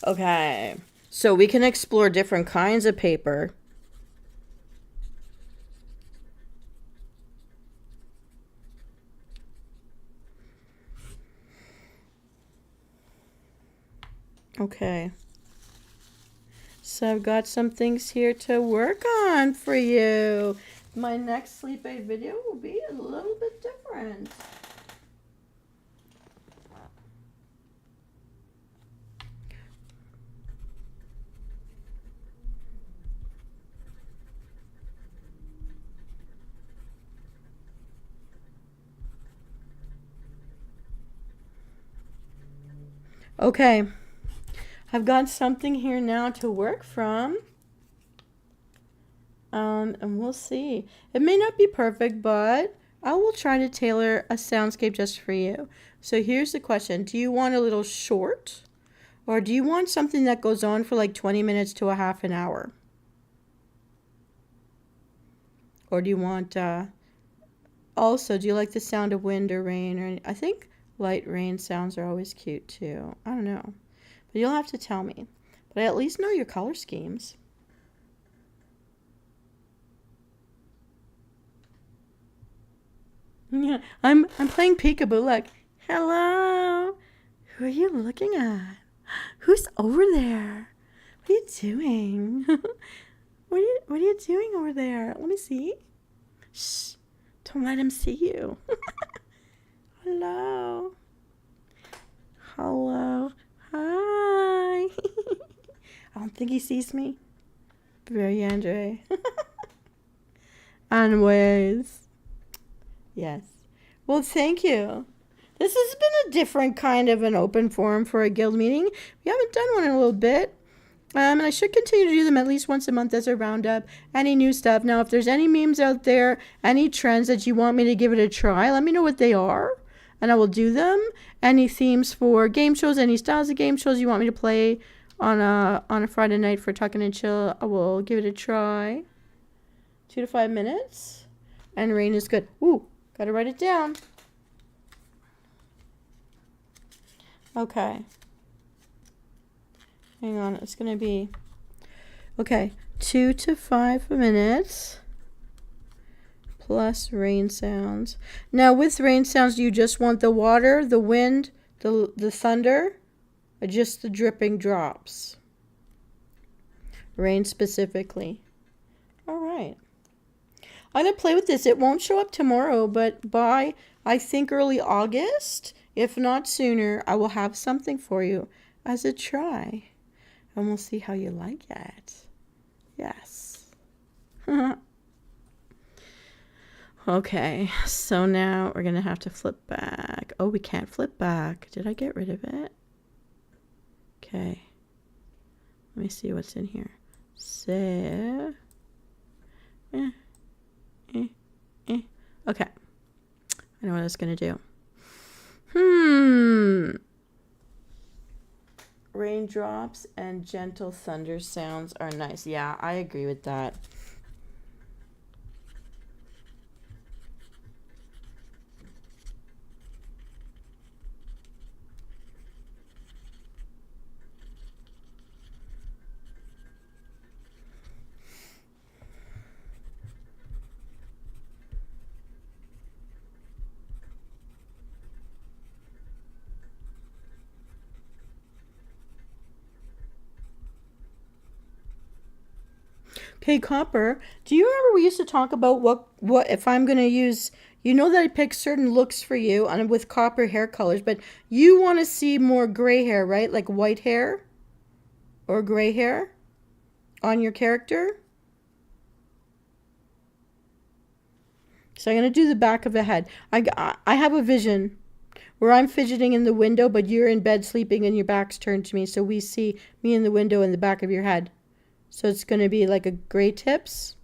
Okay, so we can explore different kinds of paper. Okay, so I've got some things here to work on for you. My next sleep aid video will be a little bit different. Okay, I've got something here now to work from. And we'll see. It may not be perfect, but I will try to tailor a soundscape just for you. So here's the question. Do you want a little short? Or do you want something that goes on for like 20 minutes to a half an hour? Or do you want, also, do you like the sound of wind or rain? Or I think light rain sounds are always cute too. I don't know. But you'll have to tell me. But I at least know your color schemes. Yeah, I'm playing peekaboo. Look, hello. Who are you looking at? Who's over there? What are you doing? What are you doing over there? Let me see. Shh! Don't let him see you. Hello. Hello. Hi. I don't think he sees me. Very Andre. Anyways. Yes. Well, thank you. This has been a different kind of an open forum for a guild meeting. We haven't done one in a little bit. And I should continue to do them at least once a month as a roundup. Any new stuff. Now, if there's any memes out there, any trends that you want me to give it a try, let me know what they are. And I will do them. Any themes for game shows, any styles of game shows you want me to play on a Friday night for Tucking and Chill, I will give it a try. 2 to 5 minutes. And rain is good. Ooh, gotta write it down. Okay. Hang on, it's going to be, okay, 2 to 5 minutes plus rain sounds. Now, with rain sounds, do you just want the water, the wind, the thunder, or just the dripping drops? Rain specifically. All right. I'm going to play with this. It won't show up tomorrow, but by, I think, early August, if not sooner, I will have something for you as a try. And we'll see how you like it. Yes. Okay, so now we're going to have to flip back. Oh, we can't flip back. Did I get rid of it? Okay. Let me see what's in here. So, okay. I know what it's going to do. Raindrops and gentle thunder sounds are nice. Yeah, I agree with that. Okay, Copper, do you remember we used to talk about what if I'm going to use, you know that I pick certain looks for you and with copper hair colors, but you want to see more gray hair, right? Like white hair or gray hair on your character? So I'm going to do the back of the head. I have a vision where I'm fidgeting in the window, but you're in bed sleeping and your back's turned to me. So we see me in the window in the back of your head. So it's going to be like a gray tips.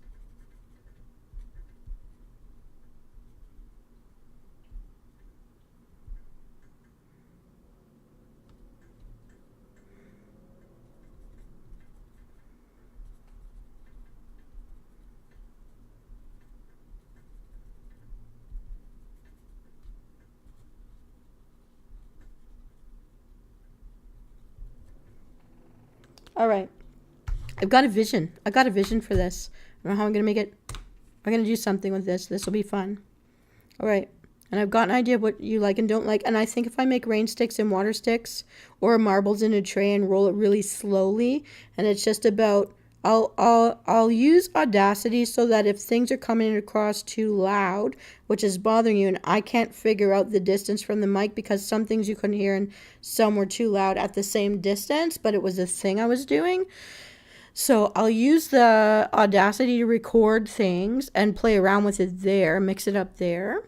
All right. I've got a vision. I got a vision for this. I don't know how I'm going to make it. I'm going to do something with this. This will be fun. All right. And I've got an idea of what you like and don't like. And I think if I make rain sticks and water sticks or marbles in a tray and roll it really slowly, and it's just about, I'll use Audacity so that if things are coming across too loud, which is bothering you, and I can't figure out the distance from the mic because some things you couldn't hear and some were too loud at the same distance, but it was a thing I was doing. So I'll use the Audacity to record things and play around with it there, mix it up there.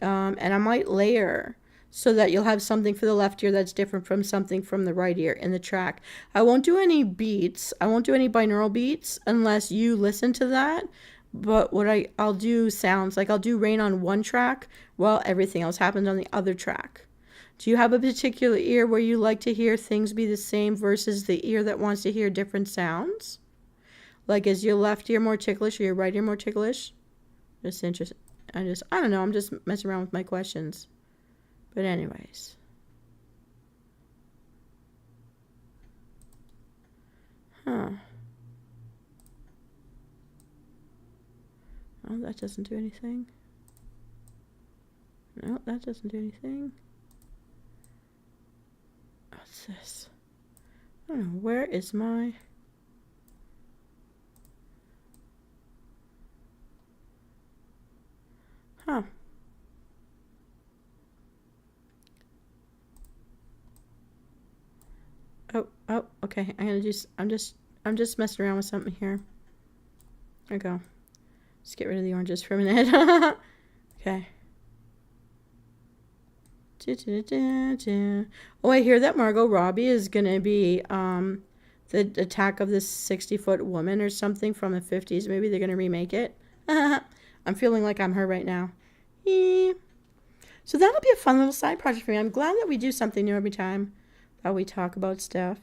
And I might layer so that you'll have something for the left ear that's different from something from the right ear in the track. I won't do any beats. I won't do any binaural beats unless you listen to that. But what I'll do sounds like I'll do rain on one track while everything else happens on the other track. Do you have a particular ear where you like to hear things be the same versus the ear that wants to hear different sounds? Like, is your left ear more ticklish or your right ear more ticklish? Just interesting. I don't know. I'm just messing around with my questions. But anyways. Huh. Oh, that doesn't do anything. No, that doesn't do anything. What's this? I don't know. Where is my... Huh. Oh, okay. I'm just messing around with something here. There we go. Let's get rid of the oranges for a minute. Okay. Oh, I hear that Margot Robbie is gonna be the attack of this 60-foot woman or something from the 50s. Maybe they're gonna remake it. I'm feeling like I'm her right now. So that'll be a fun little side project for me. I'm glad that we do something new every time that we talk about stuff.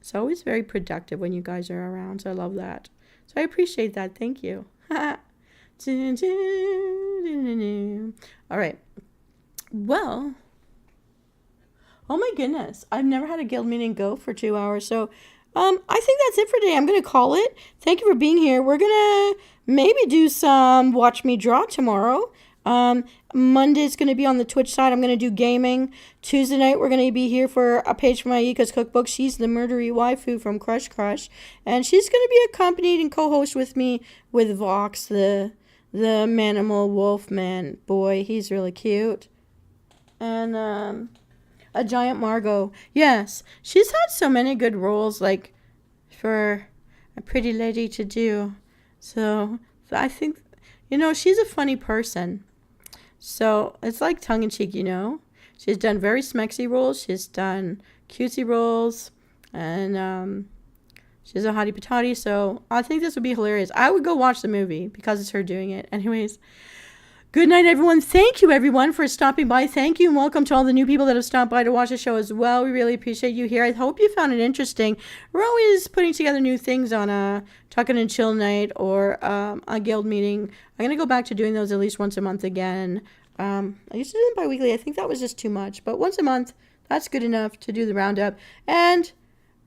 It's always very productive when you guys are around, so I love that. So I appreciate that. Thank you. All right. Well, oh my goodness. I've never had a guild meeting go for 2 hours, so I think that's it for today. I'm going to call it. Thank you for being here. We're going to maybe do some Watch Me Draw tomorrow. Monday's going to be on the Twitch side. I'm going to do gaming. Tuesday night, we're going to be here for a page from Aika's cookbook. She's the murdery waifu from Crush Crush. And she's going to be accompanied and co-host with me with Vox, the manimal wolf man boy. He's really cute. And, a giant Margot. Yes, she's had so many good roles, like, for a pretty lady to do. So I think, she's a funny person. So it's like tongue-in-cheek, She's done very smexy roles. She's done cutesy roles. And she's a hottie patati. So I think this would be hilarious. I would go watch the movie because it's her doing it. Anyways, good night, everyone. Thank you, everyone, for stopping by. Thank you and welcome to all the new people that have stopped by to watch the show as well. We really appreciate you here. I hope you found it interesting. We're always putting together new things on a Talking and Chill night or a guild meeting. I'm going to go back to doing those at least once a month again. I used to do them bi-weekly. I think that was just too much. But once a month, that's good enough to do the roundup. And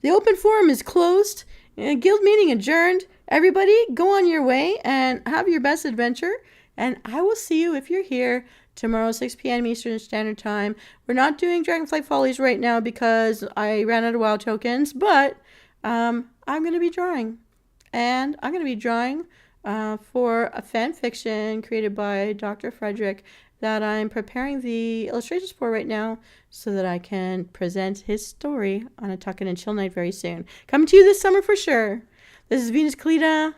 the open forum is closed. Guild meeting adjourned. Everybody, go on your way and have your best adventure. And I will see you if you're here tomorrow, 6 p.m. Eastern Standard Time. We're not doing Dragonflight Follies right now because I ran out of WoW tokens, but I'm going to be drawing. And I'm going to be drawing for a fan fiction created by Dr. Frederick that I'm preparing the illustrations for right now so that I can present his story on a Tuckin' and Chill night very soon. Coming to you this summer for sure. This is Venus Callida,